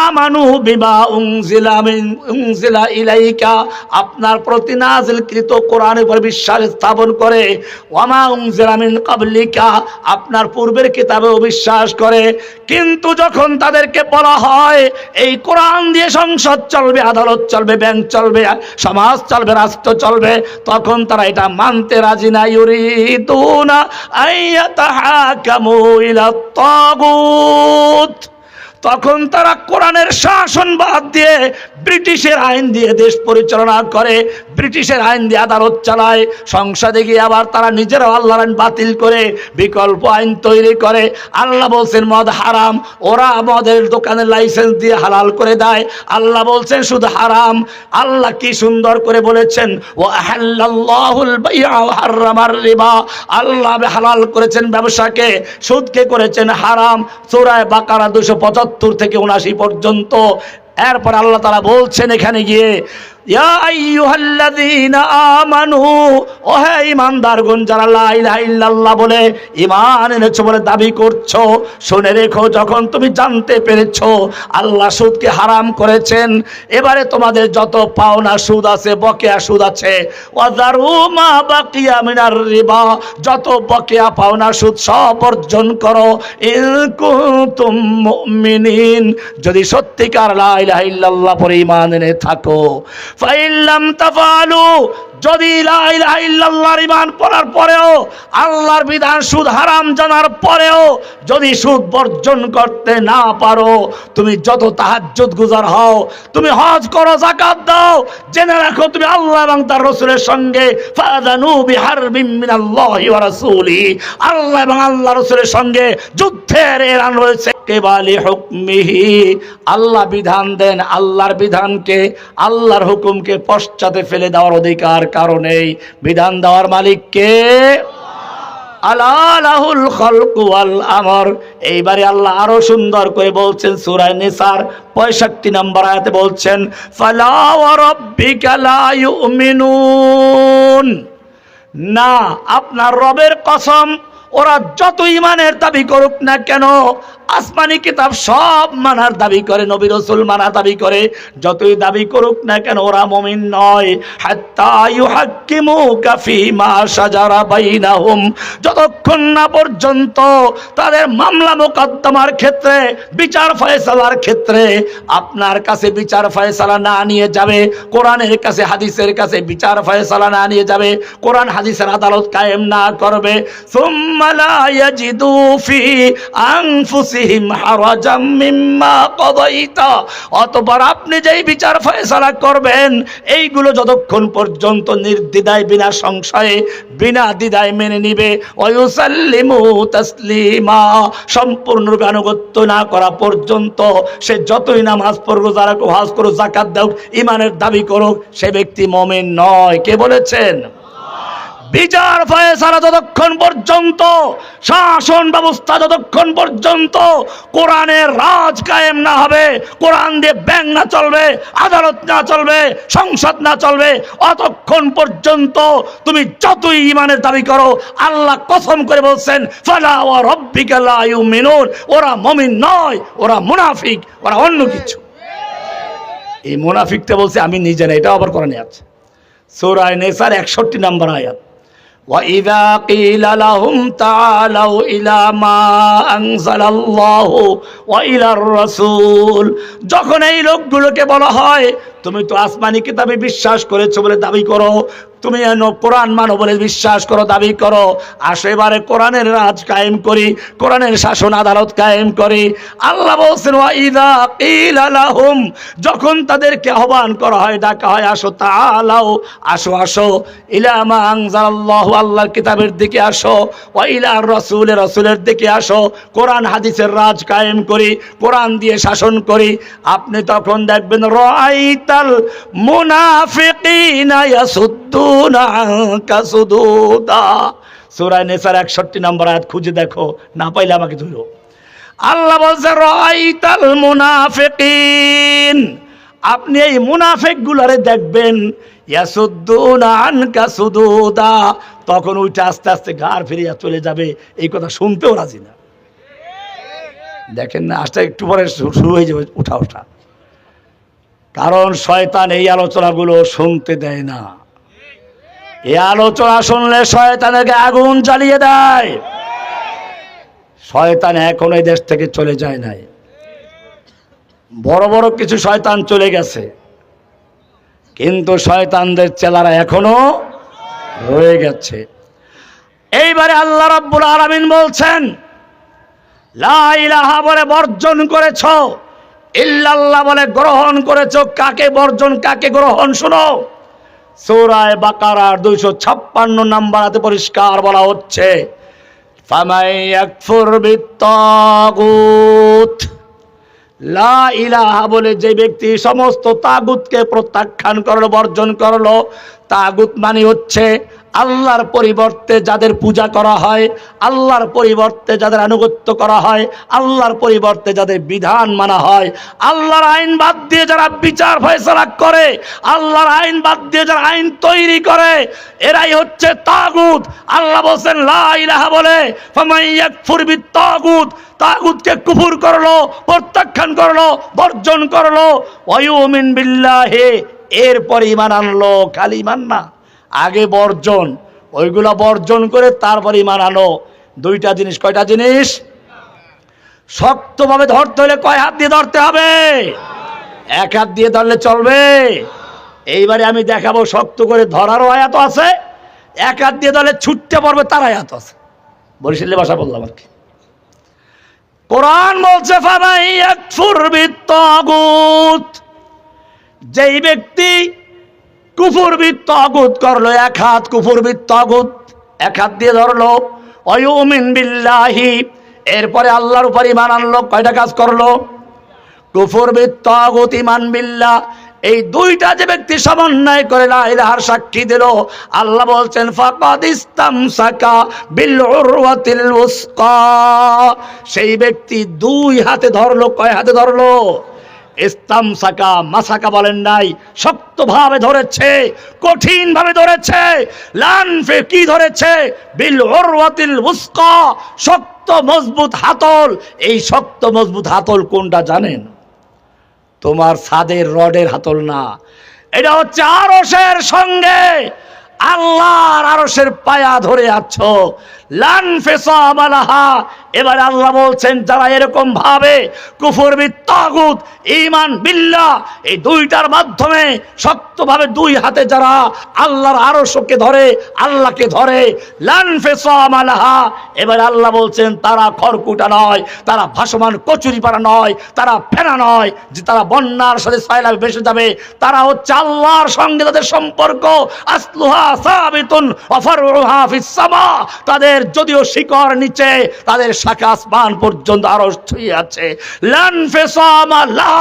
Speaker 1: আমানু বিমা উনজিলা ইলাইকা, আপনার প্রতি নাজিলকৃত কোরআনের উপর বিশ্বাস স্থাপন করে, ওয়া মা উনজিলা মিন ক্বাবলিকা, আপনার পূর্বের কিতাবেও বিশ্বাস করে। কিন্তু যখন তাদেরকে বলা হয় এই কোরআন দিয়ে সংসদ চলবে, আদালত চলবে, ব্যাংক চলবে, সমাজ চলবে, রাষ্ট্র চলবে, তখন তারা এটা মানতে রাজি না। ইউরিদুনা আইয়াতাহাকামু ইলাত তাগুত, তখন তারা কোরআনের শাসন বাদ দিয়ে ব্রিটিশের আইন দিয়ে দেশ পরিচালনা করে, ব্রিটিশের আইন দিয়ে আদালত চালায়। সংসদে গিয়ে আবার তারা নিজেরাও আল্লাহর আইন বাতিল করে বিকল্প আইন তৈরি করে। আল্লাহ বলছেন মদ হারাম, ওরা মদের দোকানের লাইসেন্স দিয়ে হালাল করে দেয়। আল্লাহ বলছেন শুধু হারাম। আল্লাহ কি সুন্দর করে বলেছেন, ওয়া আহাল্লাল্লাহুল বাই'a ওয়া হাররামার রিবা, আল্লাহ হালাল করেছেন ব্যবসাকে, সুদকে করেছেন হারাম। সূরা বাকারা 275 থেকে 79 পর্যন্ত। এরপর আল্লাহ তাআলা বলছেন এখানে গিয়ে, ইয়া আইয়ুহাল্লাযীনা আমানু, ও হে ঈমানদারগণ, যারা লা ইলাহা ইল্লাল্লাহ বলে ঈমান এনেছো বলে দাবি করছো, শুনে রেখো, যখন তুমি জানতে পেরেছো আল্লাহ সুদকে হারাম করেছেন, এবারে তোমাদের যত পাওনা সুদ আছে, বকেয়া সুদ আছে, ওয়াযারু মা বাকিয়া মিনার রিবা, যত বকেয়া পাওনা সুদ সব বর্জন করো, ইন কুনতুম মুমিনিন, যদি সত্যিকার লা ইলাহা ইল্লাল্লাহ পরে ঈমান এনে থাকো। ফাইল্লাম তাফালু, যদি লা ইলাহা ইল্লাল্লাহর ঈমান পড়ার পরেও, আল্লাহর বিধান সুদ হারাম জানার পরেও যদি সুদ বর্জন করতে না পারো, তুমি যত তাহাজ্জুদ গুজার হও, তুমি হজ করো, যাকাত দাও, জেনে রাখো তুমি আল্লাহ এবং তার রাসূলের সঙ্গে ফাযানু বিহারবিম মিনাল্লাহি ওয়া রাসূলিহি, আল্লাহ এবং আল্লাহ রাসূলের সঙ্গে যুদ্ধের এলান রয়েছে। কেবালি হুকমিহি, আল্লাহ বিধান দেন, আল্লাহর বিধানকে, আল্লাহর হুকুমকে পশ্চাতে ফেলে দেওয়ার অধিকার কারণেই। বিধান দেওয়ার মালিক কে? আলা লাহুল খালকু ওয়াল আমর। এইবারে আল্লাহ আরো সুন্দর করে বলছেন সূরা নিসার 65 নম্বর আয়াতে বলছেন, ফালা ওয়া রাব্বিকা লা ইউমিনুন, না, আপনার রবের কসম, ওরা যত ইমানের দাবি করুক না কেন, আসমানি কিতাব সব মানার দাবি করে, নবী রাসূল মানার দাবি করে, যতই দাবি করুক না কেন ওরা মুমিন নয়। হাত্তা ইউহাক্কিমুকা ফীমা শাজারা বাইনাহুম, যতক্ষণ না পর্যন্ত তাদের মামলা মোকদ্দমার ক্ষেত্রে, বিচার ফয়সালার ক্ষেত্রে আপনার কাছে বিচার ফয়সালা না নিয়ে যাবে, কোরআনের কাছে হাদিসের কাছে বিচার ফয়সালা না নিয়ে যাবে, কোরআন হাদিসের আদালত কায়েম না করবে, সুম্মা লা ইয়াজিদু ফি আনফুসিহিম হারাজাম মিম্মা কাদাইতা, অতঃপর আপনি যেই বিচার ফয়সালা করবেন এইগুলো যতক্ষণ পর্যন্ত নির্দ্বিধায় বিনা সংশয়ে বিনা দ্বিধায় মেনে নিবে, ওয়ায়ুসাল্লিমু তাসলিমা, সম্পূর্ণরূপে আনুগত্য না করা পর্যন্ত সে যতই নামাজ পড়ুক, রোজা রাখুক, হজ করুক, যাকাত দাও, ইমানের দাবি করুক, সে ব্যক্তি মুমিন নয়। কে বলেছেন? বিচার ফয়সালা যতক্ষণ পর্যন্ত, শাসন ব্যবস্থা যতক্ষণ পর্যন্ত কোরআনের রাজ কায়েম না হবে, কোরআন দিয়ে ব্যাংক না চলবে, আদালত না চলবে, সংসদ না চলবে, অতক্ষণ পর্যন্ত তুমি যতই ইমানের দাবি করো, আল্লাহ কসম করে বলছেন ফালা ওয়া রাব্বিকা লা ইউমিনুন, ওরা মুমিন নয়, ওরা মুনাফিক, ওরা অন্য কিছু। এই মুনাফিকটা বলছে আমি নিজে না, এটা আবার কোরআনে আছে, সূরা নিসার 61 নম্বর আয়াত। وَإِذَا قِيلَ لَهُمْ تَعَالَوْا إِلَى مَا أَنزَلَ اللَّهُ وَإِلَى الرَّسُولِ, যখন এই লোকগুলোকে বলা হয় তুমি তো আসমানি কিতাবে বিশ্বাস করেছো বলে দাবি করো, তুমি কোরআন মানো বলে বিশ্বাস করো, দাবি করো, আসো এবারে কোরআনের রাজ কায়েম করি, কোরআনের শাসন আদালত কায়েম করি। আল্লাহ বলছেন ওয়াইদা কিলা লাহুম, যখন তাদেরকে আহ্বান করা হয়, ডাকা হয়, আসো তাআলাও, আসো আসো, ইলা মা আনজালাল্লাহু, আল্লাহর কিতাবের দিকে আসো, ওয়া ইলা রাসূলের, রাসূলের দিকে আসো, কোরআন হাদিসের রাজ কায়েম করি, কোরআন দিয়ে শাসন করি। আপনি তখন দেখবেন রাআইতাল মুনাফিকিনা ইয়াসুদ্দুনা আনকা সুদুদা, সূরা নিসার 61 নম্বর আয়াত খুঁজে দেখো, না পাইলে আমাকে ধরো। আল্লাহ বলছে রাআইতাল মুনাফিকিন, আপনি এই মুনাফিক গুলারে দেখবেন, ইয়াসুদ্দুনা আনকা সুদুদা, তখন ওইটা আস্তে আস্তে ঘাড় ফিরিয়া চলে যাবে, এই কথা শুনতেও রাজি না। দেখেন না, আস্তে একটু পরে শুরু হয়ে যাবে উঠা ওঠা, কারণ শয়তান এই আলোচনাগুলো শুনতে দেয় না। এই আলোচনা শুনলে শয়তানকে আগুন জ্বালিয়ে দেয়। শয়তান এখন এই দেশ থেকে চলে যায় নাই, বড় বড় কিছু শয়তান চলে গেছে, কিন্তু শয়তানদের চেলারা এখনো রয়ে গেছে। এইবারে আল্লাহ রাব্বুল আলামিন বলছেন লা ইলাহা বলে বর্জন করেছো, ইল্লাল্লাহ বলে গ্রহণ করেছো। কাকে বর্জন কাকে গ্রহণ শোনো, সূরা বাকারার 256 নম্বর আয়াতে পরিষ্কার বলা হচ্ছে ফামাই ইয়াকফুর বিত্তাগুত, লা ইলাহা বলে যে ব্যক্তি সমস্ত তাগুতকে প্রত্যাখ্যান করলো, বর্জন করলো। তাগুত মানে হচ্ছে আল্লাহর পরিবর্তে যাদের পূজা করা হয়, আল্লাহর পরিবর্তে যাদের আনুগত্য করা হয়, আল্লাহর পরিবর্তে যাদের বিধান মানা হয়, আল্লাহর আইন বাদ দিয়ে যারা বিচার ফয়সালা করে, আল্লাহর আইন বাদ দিয়ে যারা আইন তৈরি করে, এরাই হচ্ছে তাগুত। আল্লাহ বলেন লা ইলাহা বলে ফামান ইয়াকফুর বিত্তাগুত, তাগুতকে কুফর করলো, প্রত্যাখ্যান করলো, বর্জন করলো, ওয়ায়ুমিন বিল্লাহি, এরপর ঈমান আনলো। খালি ঈমান না, আগে বর্জন, ওইগুলা বর্জন করে তারপর ঈমান আনো। দুইটা জিনিস। কয়টা জিনিস? শক্তভাবে ধরতে হলে কয় হাত দিয়ে ধরতে হবে? এক হাত দিয়ে ধরলে চলবে? এইবারে আমি দেখাবো শক্ত করে ধরারও আয়াত আছে, এক হাত দিয়ে ধরলে ছুটতে পারবে তার আয়াত আছে। বরিশালের ভাষা বললাম আর কি। কোরআন বলছে ফামান ইয়াকফুর বিত্তাগুত, যেই ব্যক্তি কুফর বিত্তাগুত করলো, এক হাত কুফর বিত্তাগুত, এক হাত দিয়ে ধরলো, ওয়ায়ুমিন বিল্লাহি, এরপরে আল্লাহর উপর ঈমান আনলো। কয়টা কাজ করলো? কুফর বিত্তাগুত, ঈমান বিল্লাহ, এই দুইটা যে ব্যক্তি সমন্বয় করে লা ইলাহার সাক্ষী দিল, আল্লাহ বলছেন ফাকাদ ইসতামসাকা বিল উরওয়াতিল উসকা, সেই ব্যক্তি দুই হাতে ধরলো। কয় হাতে ধরলো? ইস্তামসাকা মাসাকা বলেন নাই, শক্তভাবে ধরেছে, কঠিনভাবে ধরেছে। লানফে কি ধরেছে? বিল উরওয়াতিল উসকা, শক্ত মজবুত হাতল। এই শক্ত মজবুত হাতল কোনটা জানেন? তোমার ছাদের রডের হাতল না, এটা হচ্ছে আরশের সঙ্গে আল্লাহর আরশের পায়া ধরে আছো। লানফিসামালাহা। এবার আল্লাহ বলছেন যারা এরকম ভাবে কুফর বিত্তাগুত ঈমান বিল্লাহ এই দুইটার মাধ্যমে শক্তভাবে দুই হাতে যারা আল্লাহর আরশকে ধরে, আল্লাহকে ধরে, লানফিসামালাহা। এবার আল্লাহ বলছেন তারা খড়কুটা নয়, তারা ভাসমান কচুরিপানা নয়, তারা ফেনা নয় যে তারা বন্যার সাথে সাইলাবে ভেসে যাবে। তারা হচ্ছে আল্লাহর সঙ্গে তাদের সম্পর্ক। আসলুহা সাবিতুন ওয়া ফারউহা ফিস সামা। তাদের যদিও শিকড় নিচে, তাদের শাখা আসমান পর্যন্ত আরশ ছুঁয়ে আছে। লানফিসামাল্লাহ।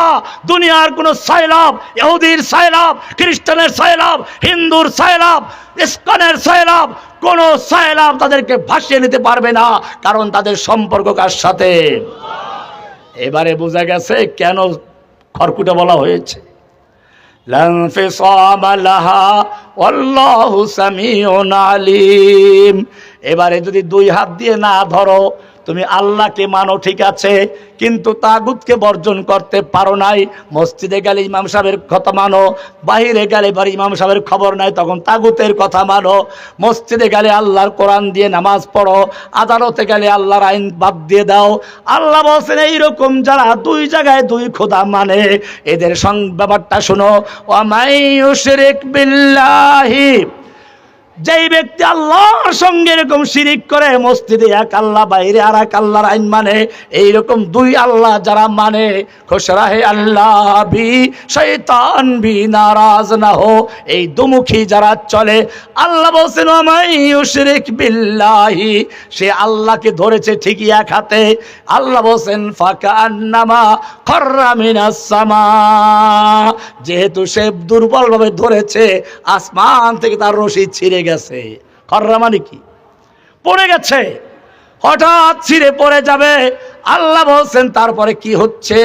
Speaker 1: দুনিয়ার কোন সাইলাব, ইহুদির সাইলাব, খ্রিস্টানের সাইলাব, হিন্দুর সাইলাব, ইসকনের সাইলাব, কোন সাইলাব তাদেরকে ভাসিয়ে নিতে পারবে না, কারণ তাদের সম্পর্ক কার সাথে? এবারে বোঝা গেছে কেন খড়কুটা বলা হয়েছে। লানফিসামাল্লাহা আল্লাহু সামিউন আলিম। এবারে যদি দুই হাত দিয়ে না ধরো, তুমি আল্লাহকে মানো ঠিক আছে, কিন্তু তাগুতকে বর্জন করতে পারো নাই। মসজিদে গেলে ইমাম সাহেবের কথা মানো, বাহিরে গেলে বাড়ি ইমাম সাহেবের খবর নাই, তখন তাগুতের কথা মানো। মসজিদে গেলে আল্লাহর কোরআন দিয়ে নামাজ পড়ো, আদালতে গেলে আল্লাহর আইন বাদ দিয়ে দাও। আল্লাহ বলছেন এইরকম যারা দুই জায়গায় দুই খোদা মানে, এদের ব্যাপারটা শোনো। ওয়া মাই ইউশরিক বিল্লাহি, যেই ব্যক্তি আল্লাহর সঙ্গে এরকম শিরিক করে, মসজিদে এক আল্লাহ, বাইরে আর এক আল্লাহর আইন মানে, এইরকম দুই আল্লাহ যারা মানে, খুশরাহে আল্লাহ ভি শয়তান ভি নারাজ না হো, এই দুমুখী যারা চলে। আল্লাহ বলছেন ওয়া মাই ইউশরিক বিল্লাহি, সে আল্লাহকে ধরেছে ঠিকই এক হাতে। আল্লাহ বলছেন ফাকান্নামা খাররা মিনাস সামা, যেহেতু সে দুর্বলভাবে ধরেছে, আসমান থেকে তার রশি ছিঁড়ে গেছে। খররা মানে কি? পড়ে গেছে, হঠাৎ ছিঁড়ে পড়ে যাবে। আল্লাহ বলছেন তারপরে কি হচ্ছে?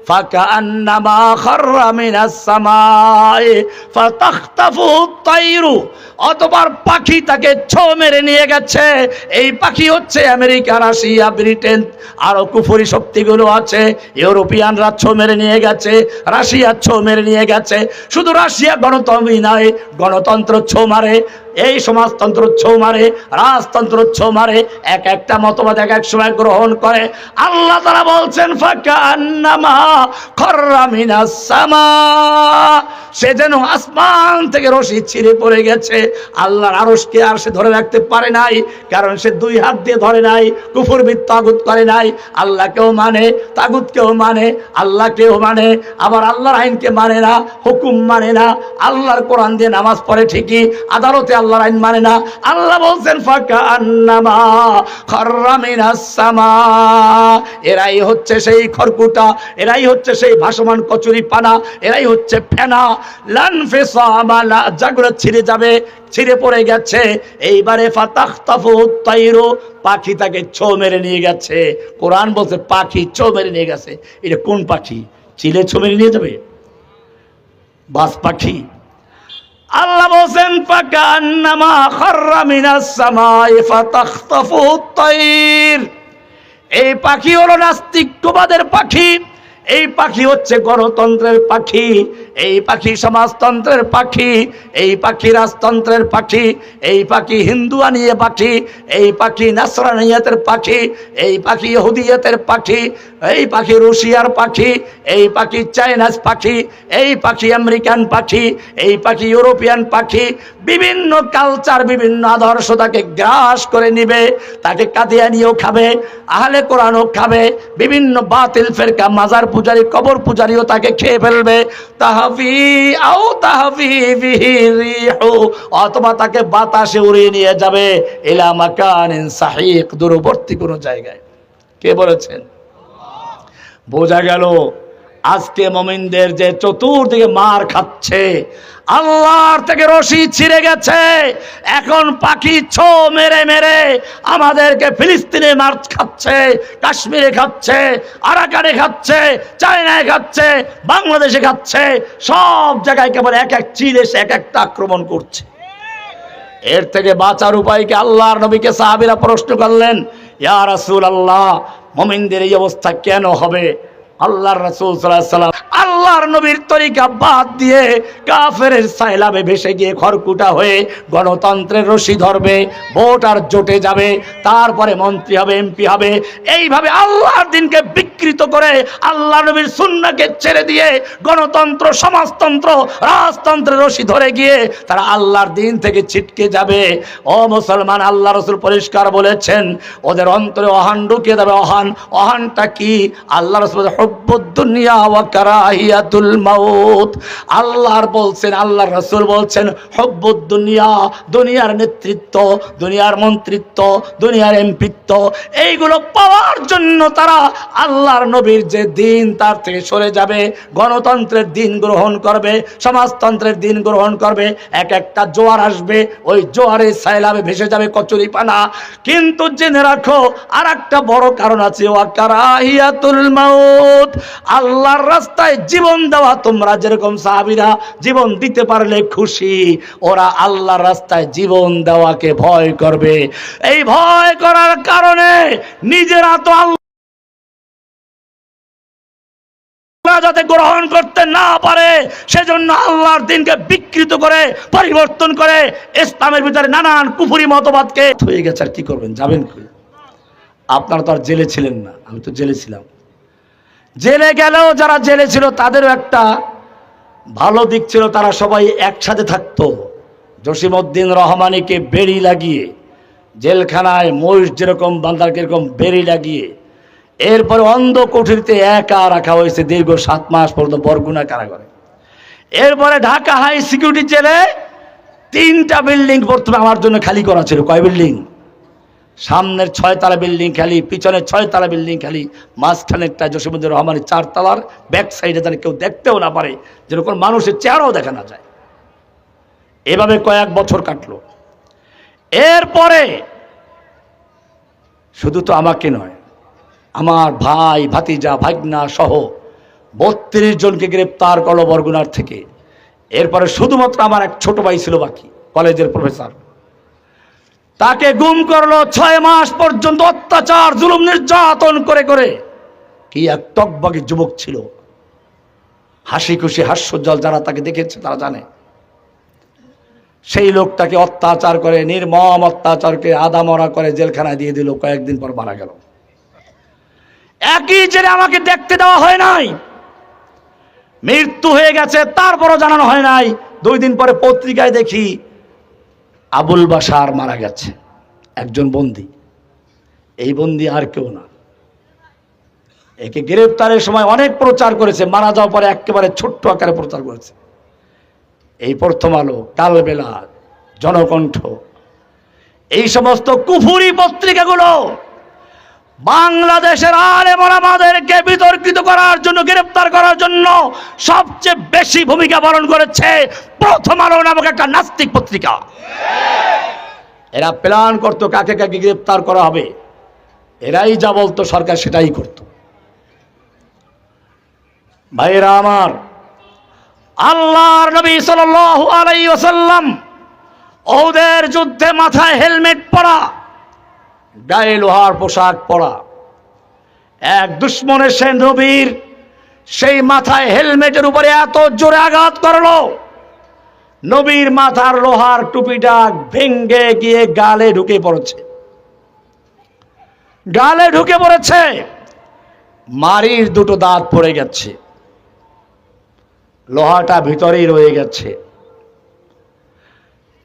Speaker 1: ফাকান্নামা খাররা মিনাস সামাই ফাতাখতাফুত তায়রু, অতঃপর পাখি তাকে ছো মেরে নিয়ে গেছে। এই পাখি হচ্ছে আমেরিকা, রাশিয়া, ব্রিটেন, আরো কুফরি শক্তিগুলো আছে, ইউরোপিয়ানরা ছো মেরে নিয়ে গেছে, রাশিয়া ছো মেরে নিয়ে গেছে। শুধু রাশিয়া গণতন্ত্রই নয়, গণতন্ত্র ছো মারে, এই সমাজতন্ত্র ছো মারে, রাজতন্ত্র ছো মারে, এক একটা মতবাদ এক এক সময় গ্রহণ করে। আল্লাহ তাআলা বলছেন ফাকান্নামা খাররা মিনাস সামা, সে যেন আসমান থেকে রশি ছিঁড়ে পড়ে গেছে। আল্লাহর আরশকে আর সে ধরে রাখতে পারে নাই, কারণ সে দুই হাত দিয়ে ধরে নাই, কুফর তাগুত করে নাই। আল্লাহকেও মানে, তাগুতকেও মানে, আল্লাহকেও মানে, আবার আল্লাহর আইনকে মানে না, হুকুম মানে না। আল্লাহর কোরআন দিয়ে নামাজ পড়ে ঠিকই, আদালতে আল্লাহর আইন মানে না। আল্লাহ বলছেন ফাকান্নামা খাররা মিনাস সামা, এরাই হচ্ছে সেই খড়কুটা, এরাই হচ্ছে সেই ভাসমান কচুরি পানা, এরাই হচ্ছে ফেনা। লানফিসামালা, জাগুলো ছিঁড়ে যাবে, ছিঁড়ে পড়ে গেছে। এইবারে ফাতাখতাফুত তায়রু, পাখি তাকে ছো মেরে নিয়ে গেছে। কোরআন বলছে পাখি ছো মেরে নিয়ে গেছে। এটা কোন পাখি? চিলে ছো মেরে নিয়ে যাবে? বাস পাখি? আল্লাহ বলছেন ফাকান্নামা খাররা মিনাস সামাই ফাতাখতাফুত তায়র, এই পাখি হলো নাস্তিকবাদের পাখি, এই পাখি হচ্ছে গণতন্ত্রের পাখি, এই পাখি সমাজতন্ত্রের পাখি, এই পাখি রাজতন্ত্রের পাখি, এই পাখি হিন্দুয়ানিয়ে পাখি, এই পাখি নাসরানিয়াতের পাখি, এই পাখি ইহুদিয়াতের পাখি, এই পাখি রুশিয়ার পাখি, এই পাখি চাইনাস পাখি, এই পাখি আমেরিকান পাখি, এই পাখি ইউরোপিয়ান পাখি। বিভিন্ন কালচার, বিভিন্ন আদর্শ তাকে গ্রাস করে নিবে, তাকে কাদিয়ানিও খাবে, আহলে কোরআনও খাবে, বিভিন্ন বাতিল ফেরকা, মাজার পূজারী, কবর পূজারীও তাকে খেয়ে ফেলবে। তাহফি আও তাহফি বিহি রিহু, অথবা তাকে বাতাসে উড়িয়ে নিয়ে যাবে ইলা মাকানিন সাহিক, দূরবর্তী কোনো জায়গায়। কে বলেছেন? বোঝা গেল আজকে মুমিনদের যে চতুর্দিকে মার খাচ্ছে, আল্লাহর থেকে রশি ছিঁড়ে গেছে, এখন পাখি ছো মেরে মেরে আমাদেরকে ফিলিস্তিনে মার খাচ্ছে, কাশ্মীরে খাচ্ছে, আরাকানে খাচ্ছে, চায়নায় খাচ্ছে, বাংলাদেশে খাচ্ছে, সব জায়গায় কেবল এক এক চীন এসে এক একটা আক্রমণ করছে। এর থেকে বাঁচার উপায় কি? আল্লাহর নবীকে সাহাবীরা প্রশ্ন করলেন, ইয়া রাসূলুল্লাহ, মুমিনদের এই অবস্থা কেন হবে? আল্লাহর রাসূল সাল্লাল্লাহু আলাইহি ওয়াসাল্লাম আল্লাহর নবীর তরিকা বাদ দিয়ে কাফেরের সাইলাবে ভেসে গিয়ে খড়কুটা হয়ে গণতন্ত্রের রশি ধরবে, ভোট আর জোটে যাবে, তারপরে মন্ত্রী হবে, এমপি হবে, এইভাবে আল্লাহর দিনকে বিকৃত করে আল্লাহর নবীর সুন্নাহকে ছেড়ে দিয়ে গণতন্ত্র, সমাজতন্ত্র, রাজতন্ত্রের রশি ধরে গিয়ে তারা আল্লাহর দিন থেকে ছিটকে যাবে। ও মুসলমান, আল্লাহ রাসূল পরিষ্কার বলেছেন, ওদের অন্তরে অহান ঢুকে যাবে। অহানটা কি? আল্লাহ রাসূল হুব্বুদ দুনিয়া ওয়া কারাহিয়াতুল মাউত। আল্লাহর রাসূল বলছেন হুব্বুদ দুনিয়া, দুনিয়ার নেতৃত্ব, দুনিয়ার মন্ত্রিত্ব, দুনিয়ার এমপিত্ব, এইগুলো পাওয়ার জন্য তারা আল্লাহর নবীর যে দিন তার থেকে সরে যাবে, গণতন্ত্রের দিন গ্রহণ করবে, সমাজতন্ত্রের দিন গ্রহণ করবে। এক একটা জোয়ার আসবে, ওই জোয়ারের সাইলাবে ভেসে যাবে কচুরিপানা। কিন্তু জেনে রাখো, আর একটা বড় কারণ আছে, ওয়া কারাহিয়াতুল মাউত। আল্লাহর রাস্তায় জীবন দেওয়া, তোমরা যেরকম সাহাবীরা জীবন দিতে পারলে খুশি, ওরা আল্লাহর রাস্তায় জীবন দেওয়াকে ভয় করবে। এই ভয় করার কারণে নিজেরা তো আল্লাহ যাতে গ্রহণ করতে না পারে, সেজন্য আল্লাহর দিনকে বিকৃত করে, পরিবর্তন করে ইসলামের ভিতরে নানান কুফরি মতবাদকে হয়ে গেছে। আর কি করবেন? যাবেন কই? আপনারা তো আর জেলে ছিলেন না, আমি তো জেলে ছিলাম। জেলে গেলেও যারা জেলে ছিল তাদেরও একটা ভালো দিক ছিল, তারা সবাই একসাথে থাকতো। জসিমউদ্দিন রহমানীকে বেড়ি লাগিয়ে জেলখানায়, মহিষ যেরকম বান্দার কিরকম বেড়ি লাগিয়ে, এরপরে অন্ধ কুঠিরিতে একা রাখা হয়েছে দীর্ঘ 7 মাস পর্যন্ত বরগুনা কারাগারে। এরপরে ঢাকা হাই সিকিউরিটি জেলে 3টা বিল্ডিং প্রথমে আমার জন্য খালি করা ছিল। কয় বিল্ডিং? সামনের 6 তলা বিল্ডিং খালি, পিছনের 6 তলা বিল্ডিং খালি, মাঝখানেরটা জসিমউদ্দিন রহমানের 4 তলার, ব্যাক সাইডে যেন কেউ দেখতেও না পারে, যেন কোনো মানুষের চেহারাও দেখা না যায়। এভাবে কয়েক বছর কাটলো। এরপরে শুধু তো আমাকে নয়, আমার ভাই, ভাতিজা, ভাগনা সহ 32 জনকে গ্রেপ্তার করলো বরগুনার থেকে। এরপরে শুধুমাত্র আমার এক ছোট ভাই ছিল বাকি, কলেজের প্রফেসর, তাকে গুম করলো। 6 মাস পর্যন্ত অত্যাচার, জুলুম, নির্যাতন করে করে। কি এক টকবগে যুবক ছিল, হাসি খুশি, হাস্যোজ্জ্বল, যারা তাকে দেখেছে তারা জানে। সেই লোকটাকে অত্যাচার করে, নির্মম অত্যাচারকে আদামরা করে জেলখানায় দিয়ে দিল। কয়েকদিন পর মারা গেল। একই জেলে আমাকে দেখতে দেওয়া হয় নাই, মৃত্যু হয়ে গেছে, তারপরও জানানো হয় নাই। 2 দিন পরে পত্রিকায় দেখি আবুল বাশার মারা গেছে, একজন বন্দী। এই বন্দী আর কেউ না। একে গ্রেফতারের সময় অনেক প্রচার করেছে, মারা যাওয়ার পরে একেবারে ছোট্ট আকারে প্রচার করেছে। এই প্রথম আলো, কালবেলা, জনকণ্ঠ, এই সমস্ত কুফুরি পত্রিকাগুলো বাংলাদেশের আলেমরা আমাদেরকে বিতর্কিত করার জন্য, গ্রেফতার করার জন্য সবচেয়ে বেশি ভূমিকা পালন করেছে প্রথম আলো নামক একটা নাস্তিক পত্রিকা। এরা প্ল্যান করতো কাকে কাকে গ্রেফতার করা হবে, এরাই যা বলতো সরকার সেটাই করত। ভাইরা আমার, আল্লাহর নবী সাল্লাল্লাহু আলাইহি ওয়াসাল্লাম ওদের যুদ্ধে মাথায় হেলমেট পরা, গায়ে লোহার পোশাক পরা এক দুশ্মনের সে নবীর সেই মাথায় হেলমেটের উপরে এত জোরে আঘাত করলো, নবীর মাথার লোহার টুপিটা ভেঙ্গে গিয়ে গালে ঢুকে পড়েছে। গালে ঢুকে পড়েছে, মারির 2টো দাঁত পড়ে গেছে, লোহাটা ভিতরেই রয়ে গেছে।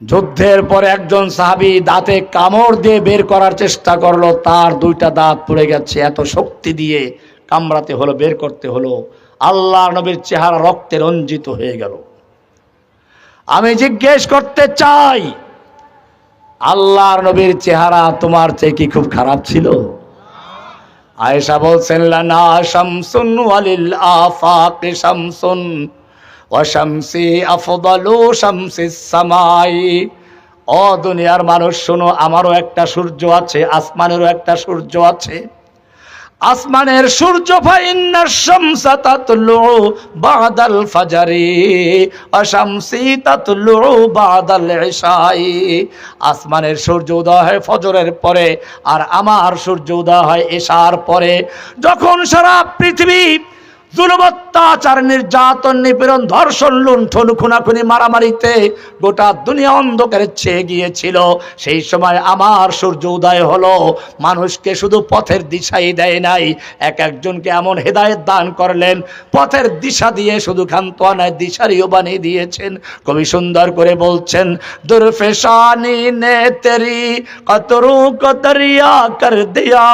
Speaker 1: যুদ্ধের পরে একজন সাহাবী দাঁতে কামড় দিয়ে বের করার চেষ্টা করলো, তার 2টা দাঁত পড়ে গেছে। এত শক্তি দিয়ে কামড়াতে হলো, বের করতে হলো। আল্লাহর নবীর চেহারা রক্তে রঞ্জিত হয়ে গেল। আমি জিজ্ঞেস করতে চাই, আল্লাহর নবীর চেহারা তোমার চেয়ে কি খুব খারাপ ছিল? আয়েশা বলছেন লানা শামসুন ওয়ালিল আফাকি শামসুন ওয়া শামসি আফদালু শামসিস সামাই। ও দুনিয়ার মানুষ শোনো, আমারও একটা সূর্য আছে, আসমানেরও একটা সূর্য আছে। আসমানের সূর্য ফাইন্নাশ শামসা তাতলু বাদাল ফাজরি ওয়া শামসি তাতলু বাদাল ইশাই। আসমানের সূর্য উদয় হয় ফজরের পরে, আর আমার সূর্য উদয় হয় এশার পরে। যখন সারা পৃথিবী জুলুম, অত্যাচার, নির্যাতন, নিপীড়ন, ধর্ষণ, লুণ্ঠন, খুনাখুনি, মারামারিতে গোটা দুনিয়া অন্ধকারে ছেয়ে গিয়েছিল, সেই সময় আমার সূর্য উদয় হলো। মানুষকে শুধু পথের দিশাই দেয় নাই, এক একজনকে এমন হেদায়েত দান করলেন, পথের দিশা দিয়ে শুধু খান্তোয়ানায় দিশারিও বানিয়ে দিয়েছেন। কবি সুন্দর করে বলছেন, দুরফেশানি নে তেরি কতরু কো দরিয়া কর দিয়া,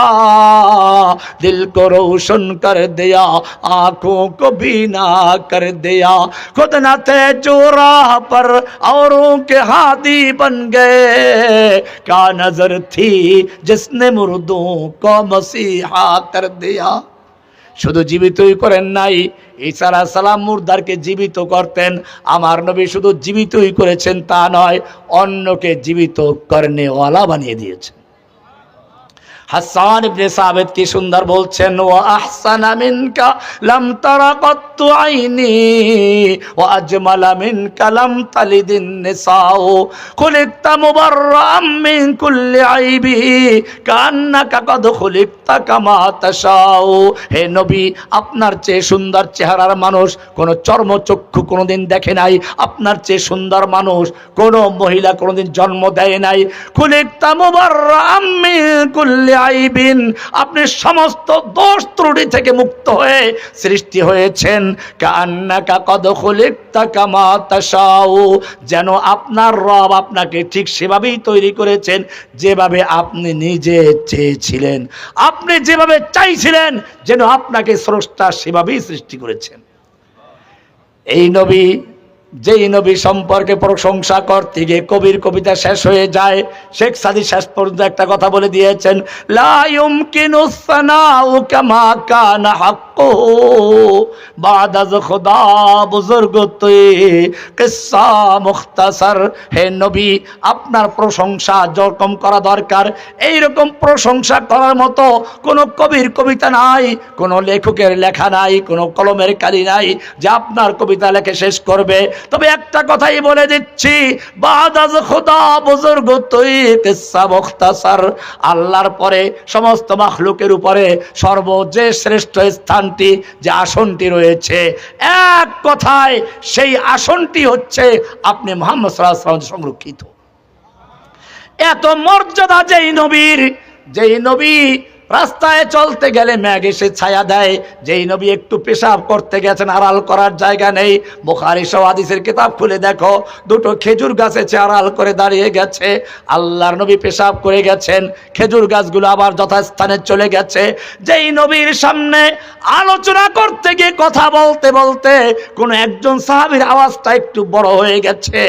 Speaker 1: দিল কো রোশন কর দিয়া, आंखों को बीना कर दिया। खुद न थे जो राह पर औरों के हादी बन गए, क्या नजर थी जिसने मुर्दों को मसीहा कर दिया। শুধু জীবিতই করেন নাই, ঈসা আলাইহিস সালাম মুর্দারকে জীবিত করতেন। আমার নবী শুধু জীবিতই করেছেন তা নয়, অন্যকে জীবিত করনে ওয়ালা বানিয়ে দিয়েছেন। হাসান ইবনে সাবিত কি সুন্দর বলছেন, ওয়া আহসানা মিনকা লাম তারা কত্তু আইনি ওয়া আজমালা মিনকা লাম তালিদিন নিসাউ, খুলিকতা মুবাররাম মিন কুল্লি আইবি কান্নাকা কদ খুলিকতা কামা তাশাউ। হে নবী, আপনার চেয়ে সুন্দর চেহারার মানুষ কোন চর্মচক্ষু কোনোদিন দেখে নাই, আপনার চেয়ে সুন্দর মানুষ কোন মহিলা কোনোদিন জন্ম দেয় নাই। খুলিকতা মুবাররাম মিন কুল্লি আইবিন, আপনি সমস্ত দোষ ত্রুটি থেকে মুক্ত হয়ে সৃষ্টি হয়েছেন। কান্নাকা কদ খুলিকতা কামা তাশাউ, যেন আপনার রব আপনাকে ঠিক সেভাবেই তৈরি করেছেন যেভাবে আপনি নিজে চেয়েছিলেন। আপনি যেভাবে চাইছিলেন যেন আপনাকে স্রষ্টা সেভাবেই সৃষ্টি করেছেন। এই নবী, যেই নবী সম্পর্কে প্রশংসা করতে গিয়ে কবির কবিতা শেষ হয়ে যায়, শেখ সাদি শেষ পর্যন্ত একটা কথা বলে দিয়েছেন, লা ইউমকিনুস সানাউ কামা কানা হাক্কুহু বাদা খুদা বুজুর্গতে কিসসা মুখতাসার। হে নবী, আপনার প্রশংসা যেরকম করা দরকার এইরকম প্রশংসা করার মতো কোনো কবির কবিতা নাই, কোনো লেখকের লেখা নাই, কোনো কলমের কালি নাই যে আপনার কবিতা লেখে শেষ করবে। তবে একটা কথাই বলে দিচ্ছি, বাদাজ খোদা বুজুর্গ তুই কিসসা মুখতাসার, আল্লাহর পরে সমস্ত মাখলুকের উপরে সর্বজেয় শ্রেষ্ঠ স্থানটি যে আসনটি রয়েছে, এক কথায় সেই আসনটি হচ্ছে আপনি মুহাম্মদ সাল্লাল্লাহু আলাইহি ওয়াসাল্লাম সংরক্ষিত। এত মর্যাদা যেই নবীর, যেই নবী রাস্তায় চলতে গেলে মেঘ এসে ছায়া দেয়, যেই নবী একটু পেশাব করতে গেছেন আড়াল করার জায়গা নেই, বুখারী সহ হাদিসের কিতাব খুলে দেখো, দুটো খেজুর গাছে আড়াল করে দাঁড়িয়ে গেছে। আল্লাহর নবী পেশাব করে গেছেন, খেজুর গাছগুলো আবার যথাস্থানে চলে গেছে। যেই নবীর সামনে আলোচনা করতে গিয়ে কথা বলতে বলতে কোনো একজন সাহাবীর আওয়াজটা একটু বড় হয়ে গেছে,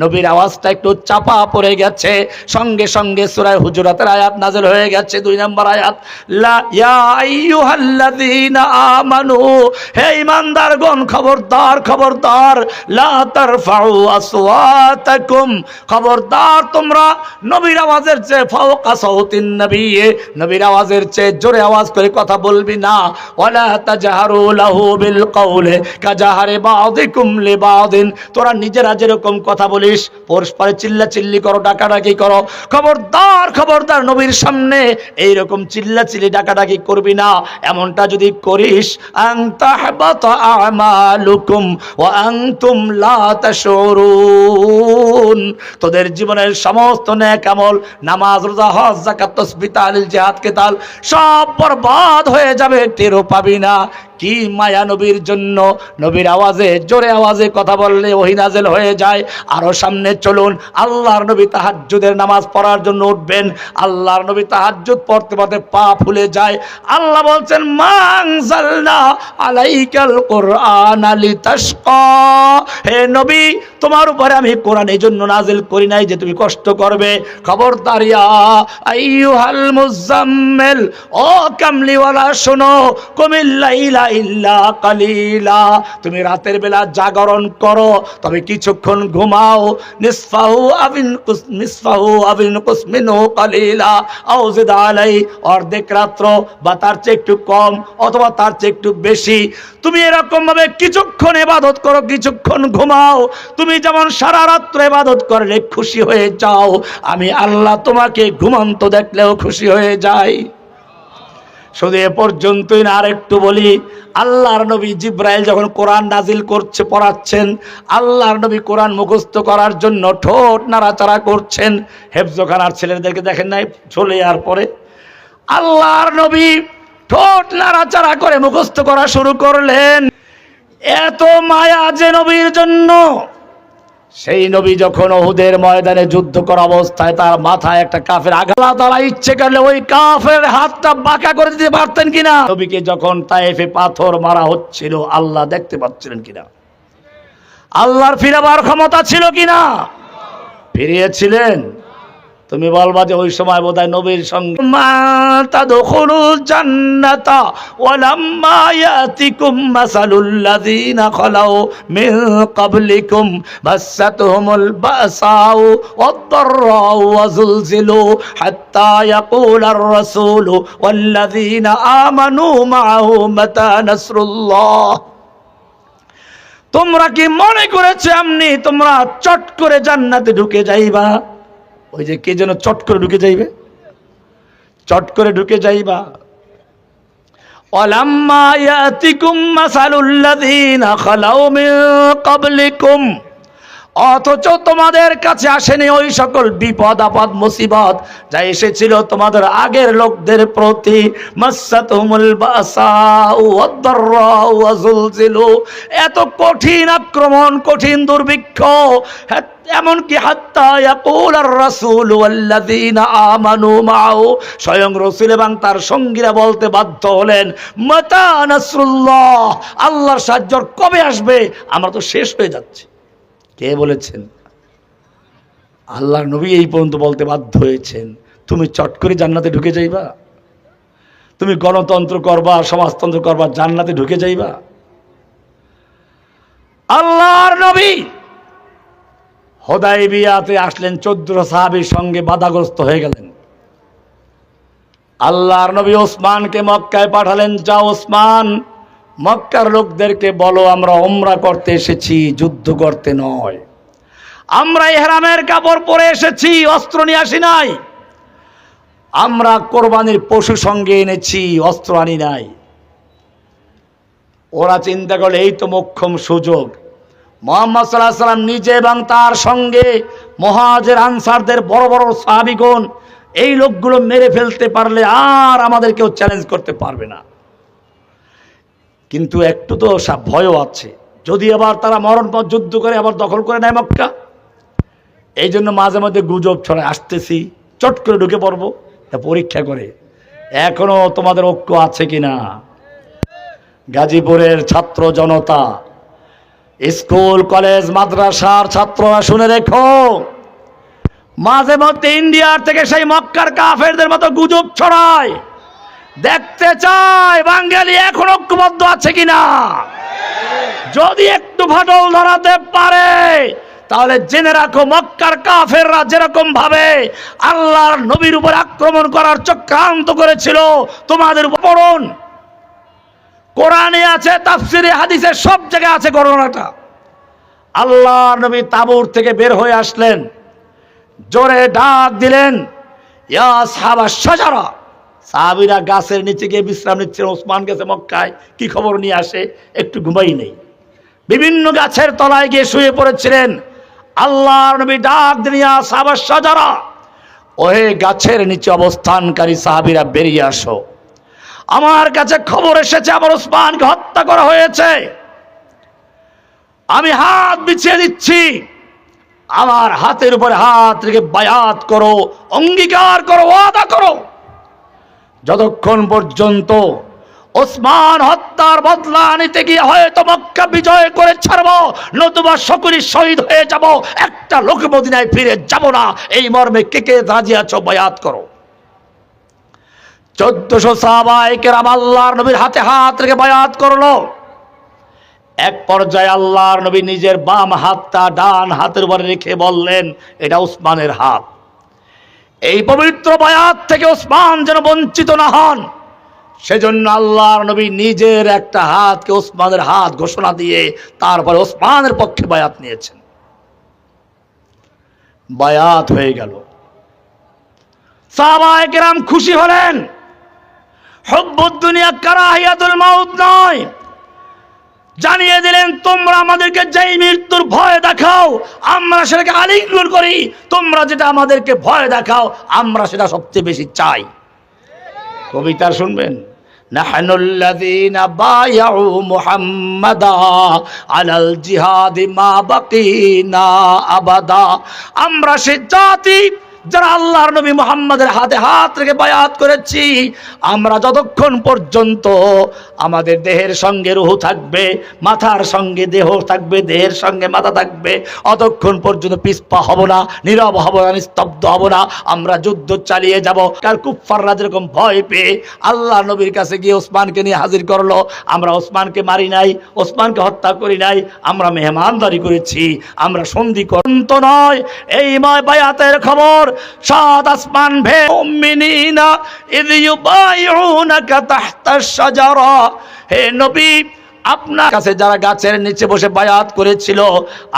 Speaker 1: নবীর আওয়াজটা একটু চাপা পড়ে গেছে, সঙ্গে সঙ্গে সূরা হুজুরাতের আয়াত নাযিল হয়ে গেছে, 2 নম্বর আয়াত, লা ইয়া আইয়ুহাল্লাযীনা আমানু, হে ঈমানদারগণ খবরদার খবরদার, লা তারফাউ আসওয়াতাকুম, খবরদার তোমরা নবীর আওয়াজের চেয়ে ফাওকা সাউতিন নবী, নবীর আওয়াজের চেয়ে জোরে আওয়াজ করে কথা বলবি না। ওয়ালা তাজহারু লাহু বিল কওলি কাজাহারি বাযিকুম লিবাযিন, তোরা নিজেরা যেরকম কথা বলিস পরস্পরে চিল্লাচিল্লি করো, ডাকাডাকি করো, খবরদার খবরদার নবীর সামনে এইরকম চিল্লাচিল্লি ডাকাডাকি করবি না। এমনটা যদি করিস আনতাহবাতা আমালুকুম ওয়া আনতুম লা তাশউরুন, তোদের জীবনের সমস্ত নেক আমল, নামাজ, রোজা, হজ, যাকাত, তাসবিহ, তাহলিল, জিহাদ, কিতাল সব বরবাদ হয়ে যাবে, টেরও পাবি না। কি মায়া নবীর জন্য। নবীর আওয়াজে, জোরে আওয়াজে কথা বললে ওহী নাযিল হয়ে যায়। আরো সামনে চলুন, আল্লাহর নবী তাহাজ্জুদের নামাজ পড়ার জন্য উঠবেন। আল্লাহর নবী তাহাজ্জুদ পড়তে পড়তে পা ফুলে যায়। আল্লাহ বলছেন, মা আনজালনা আলাইকাল কুরআনা লিতাশকা, হে নবী তোমার উপরে আমি কোরআন এই জন্য নাজিল করি নাই যে তুমি কষ্ট করবে। খবরদার, ইয়া আইয়ুহাল মুজাম্মিল, ও কামলিওয়ালা শোনো, কুমিল লাইলা ইল্লা কালিলা, তুমি রাতের বেলা জাগরণ করো তবে কিছুক্ষণ ঘুমাও। নিসফাহু আবিন কুসমিনহু কালিলা আও জিদ আলাই, অর্ধেক রাত্র বা তার চেয়ে একটু কম অথবা তার চেয়ে একটু বেশি তুমি এরকম ভাবে কিছুক্ষণ ইবাদত করো, কিছুক্ষণ ঘুমাও। তুমি যেমন সারা রাত্র ইবাদত করলে খুশি হয়ে যাও, আমি আল্লাহ তোমাকে ঘুমন্ত দেখলেও খুশি হয়ে যাই। শুধু এ পর্যন্তই না, আরেকটু বলি। আল্লাহর নবী জিব্রাইল যখন কোরআন নাজিল করছে, পড়াচ্ছেন, আল্লাহর নবী কোরআন মুখস্থ করার জন্য ঠোঁট নাড়াচাড়া করছেন। হেফজখানার ছেলেদেরকে দেখেন নাই চলে যাওয়ার পরে আল্লাহর নবী ঠোঁট নাড়াচাড়া করে মুখস্থ করা শুরু করলেন। এত মায়া যে নবীর জন্য, সেই নবী যখন উহুদের ময়দানে যুদ্ধ করা অবস্থায় তার মাথায় একটা কাফের আঘাত, তারা ইচ্ছে করলে ওই কাফের হাতটা বাঁকা করে দিতে পারতেন কিনা? নবীকে যখন তায়েফে পাথর মারা হচ্ছিল, আল্লাহ দেখতে পাচ্ছিলেন কিনা? আল্লাহর ফিরাবার ক্ষমতা ছিল কিনা? ফিরিয়েছিলেন। তুমি বলবা যে ওই সময় বোধহয় নবীর সঙ্গে মা তাদখুলুল জান্নাতা ওয়ালাম্মা ইয়াতিকুম মাসালুল লাযিনা খালাউ মিন ক্বাবলিকুম বাসাতুহুমুল বাসাউ ওয়াদ-দাররাউ ওয়া যুলজিলু হাত্তা ইয়াকুলার রাসূলু ওয়াল লাযিনা আমানু মাআহু মাতা নাসরুল্লাহ। তোমরা কি মনে করেছো এমনি তোমরা চট করে জান্নাতে ঢুকে যাইবা? ওই যে কে যেন চট করে ঢুকে যাইবে, চট করে ঢুকে যাইবা। ওয়ালাম্মা ইয়াতিকুম মাসালুল লাযিনা খালাউ মিন ক্বাবলিকুম, অথচ তোমাদের কাছে আসেনি ওই সকল বিপদ আপদ মুসিবত যা এসেছিল তোমাদের আগের লোকদের প্রতি। মাসাতুহুমুল বাসাউ ওয়াদ-দাররাউ ওয়া যুলজিলু, এত কঠিন আক্রমণ, কঠিন দুর্ভিক্ষ, এমনকি হাত্তা ইয়াকুলার রাসূল ওয়াল্লাযীনা আমানু মাআহু, স্বয়ং রাসূল এবং তার সঙ্গীরা বলতে বাধ্য হলেন, মাতা নাসরুল্লাহ, আল্লাহর সাহায্য কবে আসবে? আমরা তো শেষ হয়ে যাচ্ছি। কে বলেছেন? আল্লাহর নবী এই পর্যন্ত বলতে বাধ্য হয়েছেন, তুমি চট করে জান্নাতে ঢুকে যাইবা? তুমি গণতন্ত্র করবা, সমাজতন্ত্র করবা, জান্নাতে ঢুকে যাইবা? আল্লাহর নবী হুদায়বিয়াতে আসলেন, 14 সাহাবীর সঙ্গে বাধাগ্রস্ত হয়ে গেলেন। আল্লাহর নবী ওসমানকে মক্কায় পাঠালেন, যাও ওসমান, মক্কার লোকদেরকে বলো আমরা উমরা করতে এসেছি, যুদ্ধ করতে নয়। আমরা ইহরামের কাপড় পরে এসেছি, অস্ত্র নিয়ে আসি নাই। আমরা কোরবানির পশু সঙ্গে এনেছি, অস্ত্র আনি নাই। ওরা চিন্তা করলে এই তো মোক্ষম সুযোগ। মুহাম্মদ সাল্লাল্লাহু আলাইহি ওয়াসাল্লাম নিজে এবং তার সঙ্গে মুহাজির আনসারদের বড় বড় সাহাবীগণ, এই লোকগুলো মেরে ফেলতে পারলে আর আমাদের কেউ চ্যালেঞ্জ করতে পারবে না। কিন্তু একটু তো ভয়ও আছে, যদি আবার তারা মরণপথ যুদ্ধ করে আবার দখল করে নেয় মক্কা। এই জন্য মাঝে মধ্যে গুজব ছড়ায়, আসতেছি, চট করে ঢুকে পড়বো, পরীক্ষা করে এখনো তোমাদের ঐক্য আছে কিনা। গাজীপুরের ছাত্র জনতা, স্কুল কলেজ মাদ্রাসার ছাত্ররা শুনে রেখো, মাঝে মধ্যে ইন্ডিয়ার থেকে সেই মক্কার কাফেরদের মতো গুজব ছড়ায়। দেখতে চাই বাঙালি এখন ঐক্যবদ্ধ আছে কিনা। যদি একটু ফাটল ধরাতে পারে তাহলে জেনে রাখো, মক্কার কাফেররা যেরকম ভাবে আল্লাহর নবীর উপর আক্রমণ করার চক্রান্ত করেছিল, তোমাদের উপর পড়ুন, কোরআনে আছে, তাফসিরে হাদিসে সব জায়গায় আছে ঘটনাটা। আল্লাহর নবী তাবুর থেকে বের হয়ে আসলেন, জোরে ডাক দিলেন, ইয়া আসহাবাশ শাজারা। সাহাবীরা গাছের নিচে গিয়ে বিশ্রাম নিচ্ছেন, ওসমান গেছে মক্কায়, কি খবর নিয়ে আসে, একটু ঘুমাই নেই। বিভিন্ন গাছের তলায় গিয়ে শুয়ে পড়েছিলেন। আল্লাহর নবী ডাক দিলেন, ইয়া আসহাবাশ শাজারা, ওহে গাছের নিচে অবস্থানকারী সাহাবীরা বেরিয়ে আসো। আমার কাছে খবর এসেছে আমার ওসমানকে হত্যা করা হয়েছে, আমি হাত বিছিয়ে দিচ্ছি, আমার হাতের উপরে হাত রেখে বায়াত করো, অঙ্গীকার করো, ওয়াদা করো, যতক্ষণ পর্যন্ত ওসমান হত্যার বদলা নিতে গিয়ে হয়তো মক্কা বিজয় করে ছাড়বো, নতুবা সকলে শহীদ হয়ে যাব, একটা লোক মদিনায় ফিরে যাব না, এই মর্মে কে কে রাজি আছো বায়াত করো। 1400 সাহাবায়ে কেরাম আল্লাহর নবীর হাতে হাত রেখে বায়াত করলো। এক পর্যায়ে আল্লাহর নবী নিজের বাম হাতটা ডান হাতের উপরে রেখে বললেন, এটা ওসমানের হাত। এই পবিত্র বায়াত থেকে ওসমান যেন বঞ্চিত না হন, সেজন্য আল্লাহর নবী নিজের একটা হাতকে ওসমানের হাত ঘোষণা দিয়ে তারপরে ওসমানের পক্ষে বায়াত নিয়েছেন। বায়াত হয়ে গেল। সাহাবায়ে কেরাম খুশি হলেন। হুব্বুদ দুনিয়া কারাহিয়াতুল মাউত নয়, জানিয়ে দিলেন তোমরা আমাদেরকে যেই মৃত্যুর ভয় দেখাও আমরা সেটাকে আলিঙ্গন করি, তোমরা যেটা আমাদেরকে ভয় দেখাও আমরা সেটা সবচেয়ে বেশি চাই। কবিতা শুনবেন, নাহনুল্লাযীনা বায়াউ মুহাম্মাদা আলাল জিহাদি মা বাকিনা আবাদা, আমরা সে জাতি যারা আল্লাহর নবী মুহাম্মাদের হাতে হাত রেখে বায়াত করেছি, আমরা যতক্ষণ পর্যন্ত আমাদের দেহের সঙ্গে রূহ থাকবে, মাথার সঙ্গে দেহ থাকবে, দেহের সঙ্গে মাথা থাকবে, অতক্ষণ পর্যন্ত পিছপা হব না, নীরব হব না, নিস্তব্ধ হব না, আমরা যুদ্ধ চালিয়ে যাব। কার কুফফাররা যেরকম ভয় পেয়ে আল্লাহ নবীর কাছে গিয়ে ওসমানকে নিয়ে হাজির করলো, আমরা ওসমানকে মারি নাই, ওসমানকে হত্যা করি নাই, আমরা মেহমানদারি করেছি, আমরা সন্ধি করন্ত নয়। এই বায়াতের খবর সাত আসমান ভে মুমিনিনা ইয ইউবাইউনাকা তাহতাশ শাজারা, হে নবী আপনার কাছে যারা গাছের নিচে বসে বায়াত করেছিল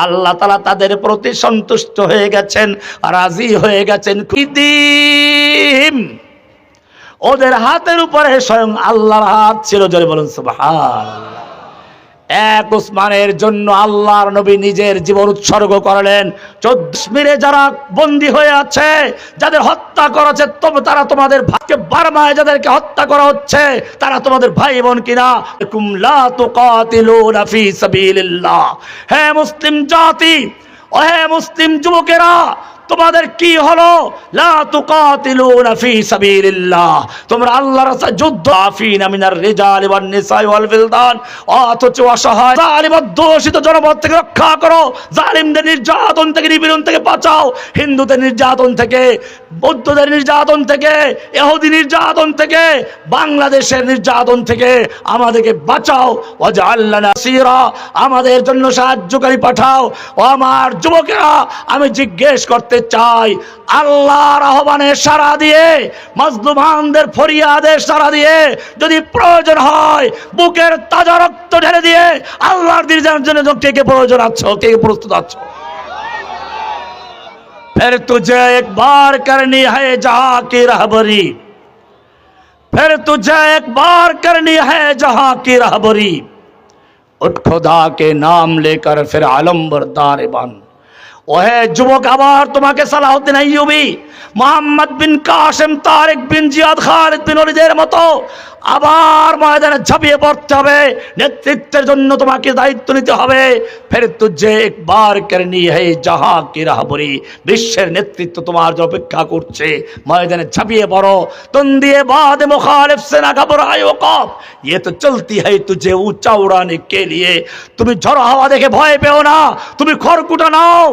Speaker 1: আল্লাহ তাআলা তাদের প্রতি সন্তুষ্ট হয়ে গেছেন, রাজি হয়ে গেছেন। খুদিম, ওদের হাতের উপরে স্বয়ং আল্লাহর হাত ছিল। জোরে বলুন সুবহানাল্লাহ। এক ওসমানের জন্য আল্লাহর নবী নিজের জীবন উৎসর্গ করলেন। 14 কাশ্মীরে যারা বন্দী হয়ে আছে, যাদের হত্যা করেছে, তবে তারা তোমাদের ভাইকে, বার্মায় যাদেরকে হত্যা করা হচ্ছে তারা তোমাদের ভাই বোন কিনা। কুম লা তুকাতিলুনা ফি সাবিলিল্লাহ, হে মুসলিম জাতি ও হে মুসলিম যুবকেরা, তোমাদের কি হলো? লা তুকাতিলুনা ফি সাবিলিল্লাহ, তোমরা আল্লাহর রাস্তায় যুদ্ধ, আফিনা মিনার রিজালি ওয়ান নিসাই ওয়াল ফিলদান, অথচ অসহায় জালিম অধ্যুষিত জনপদ থেকে রক্ষা করো, জালিমদের নির্যাতন থেকে, নিপীড়ন থেকে বাঁচাও, হিন্দুদের নির্যাতন থেকে, বৌদ্ধদের নির্যাতন থেকে, ইহুদি নির্যাতন থেকে, বাংলাদেশের নির্যাতন থেকে আমাদেরকে বাঁচাও। ওয়াজআলনা নাসীরা, আমাদের জন্য সাহায্যকারী পাঠাও। ও আমার যুবকেরা, আমি জিজ্ঞেস করতে চাই, আল্লাহর আহ্বানে সাড়া দিয়ে, মাজলুমানদের ফরিয়াদে সাড়া দিয়ে, যদি প্রয়োজন হয় বুকের তাজা রক্ত ঢেলে দিয়ে আল্লাহর দিনের জন্য কে কে প্রয়োজন আছো, কে কে প্রস্তুত আছো? फिर तुझे एक बार करनी है जहां की रहबरी, फिर तुझे एक बार करनी है जहां की रहबरी, उठ खुदा के नाम लेकर फिर आलम बरदार बन। ওহে যুবক, আবার তোমাকে সালাউদ্দিন আইয়ুবী, মোহাম্মদ বিন কাসেম, তারেক বিন জিয়াদ, খালিদ বিন ওলীদের মতো আবার ময়দানে ঝাঁপিয়ে পড়তে হবে। নেতৃত্বের জন্য তোমাকে দায়িত্ব নিতে হবে। ফের তুঝে একবার করনি হে জাহাঁ কি রাহবরি, বিশ্বের নেতৃত্ব তোমার জন্য অপেক্ষা করছে। ময়দানে ঝাঁপিয়ে পড়ো। তুম দিয়ে বাদ মুখালিফ সে না ঘবরায় ওয়াকফ, ये तो चलती है तुझे ऊंचा उड़ाने के लिए। তুমি ঝড়ো হাওয়া দেখে ভয় পেও না, তুমি খড়কুটা নাও,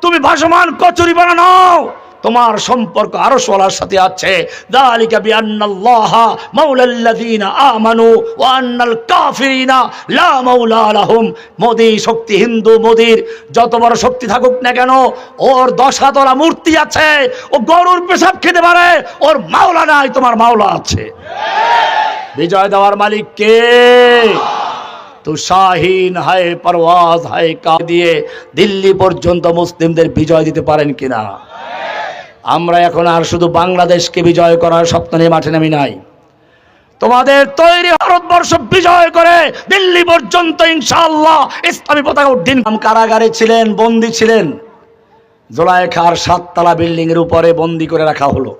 Speaker 1: তুমি ভাসমান কচুরি বানা নাও, তোমার সম্পর্ক আরশওয়ালার সাথে আছে। যালিকা বিআন্নাল্লাহা মাওলাল্লাযীনা আমানু ওয়া আন্নাল কাফিরিনা লা মাওলা লাহুম। মোদি শক্তি, হিন্দু মোদির যত বড় শক্তি থাকুক না কেন, ওর 10 হাতওয়ালা মূর্তি আছে, ও গরুর পেশাব খেতে পারে, ওর মাওলা নাই, তোমার মাওলা আছে। বিজয় দেওয়ার মালিক কে? তো শাহিন হায়, পরওয়াজ হায়, কা দিয়ে দিল্লি পর্যন্ত মুসলিমদের বিজয় দিতে পারেন কিনা? আমরা এখন আর শুধু বাংলাদেশকে বিজয় করার স্বপ্ন নিয়ে মাঠে নামি নাই। তোমাদের তৈরি ভারতবর্ষ বিজয় করে দিল্লি পর্যন্ত ইনশাআল্লাহ ইসলামী পতাকা উড্ডীন। কারাগারে ছিলেন, বন্দী ছিলেন, জোলাইখার 7 তলা বিল্ডিং এর উপরে বন্দী করে রাখা হলো।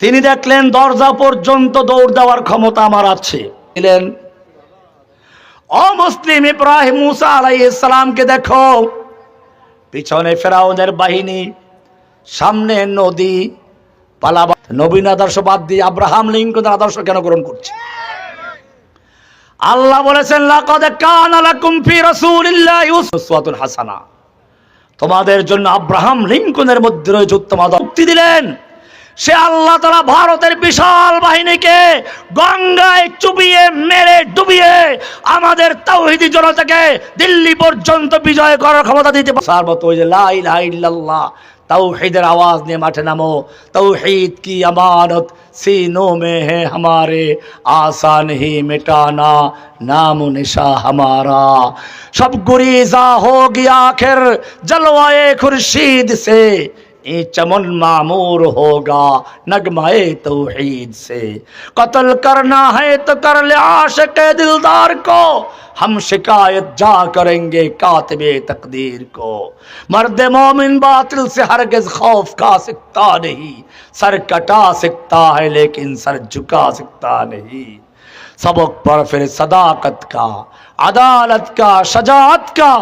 Speaker 1: তিনি দেখলেন দরজা পর্যন্ত দৌড় দেওয়ার ক্ষমতা আমার আছে। দিলেন, ও মুসলিম, ইব্রাহিম মুসা আলাইহিস সালামকে দেখো, পিছনে ফেরাউনের বাহিনী, সামনে নদী, পালাবা। নবীন আদর্শ বাদ দিয়ে আব্রাহাম লিঙ্কনের আদর্শ কেন গ্রহণ করছে? আল্লাহ বলেছেন, লাকাদ কানা লাকুম ফি রাসূলিল্লাহি উসওয়াতুন হাসানা, তোমাদের জন্য আব্রাহাম লিঙ্কনের মধ্যে রয়েছে উত্তম আদর্শ। মুক্তি দিলেন, সে আল্লাহ তাআলা ভারতের বিশাল বাহিনীকে গঙ্গায় চুবিয়ে মেরে ডুবিয়ে আমাদের তাওহীদি জনতাকে দিল্লি পর্যন্ত বিজয় করার ক্ষমতা দিতে পারে। সারবত ওই যে লা ইলাহা ইল্লাল্লাহ, তাওহীদের আওয়াজ নিয়ে মাঠে নামো। তাওহীদ কি আমানত सीनों में है हमारे, आसा नहीं मिटाना नाम निशा हमारा। सब गुरीजा हो गया आखिर जलवाए खुर्शीद से, ये चमन मामूर होगा नगमाए तौहीद से। कत्ल करना है तो कर ले आशिक दिलदार को, हम शिकायत जा करेंगे कातिबे तकदीर को। मर्द मोमिन बातिल से हरगिज खौफ खा सकता नहीं, सर कटा सकता है लेकिन सर झुका सकता नहीं। सबक पर फिर सदाकत का, अदालत का, शजाअत का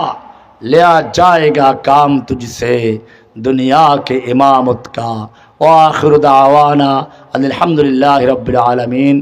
Speaker 1: लिया जाएगा काम तुझसे, दुनिया के इमामत का। व आखिर दावाना अनिल हम्दुलिल्लाहि रब्बिल आलमीन।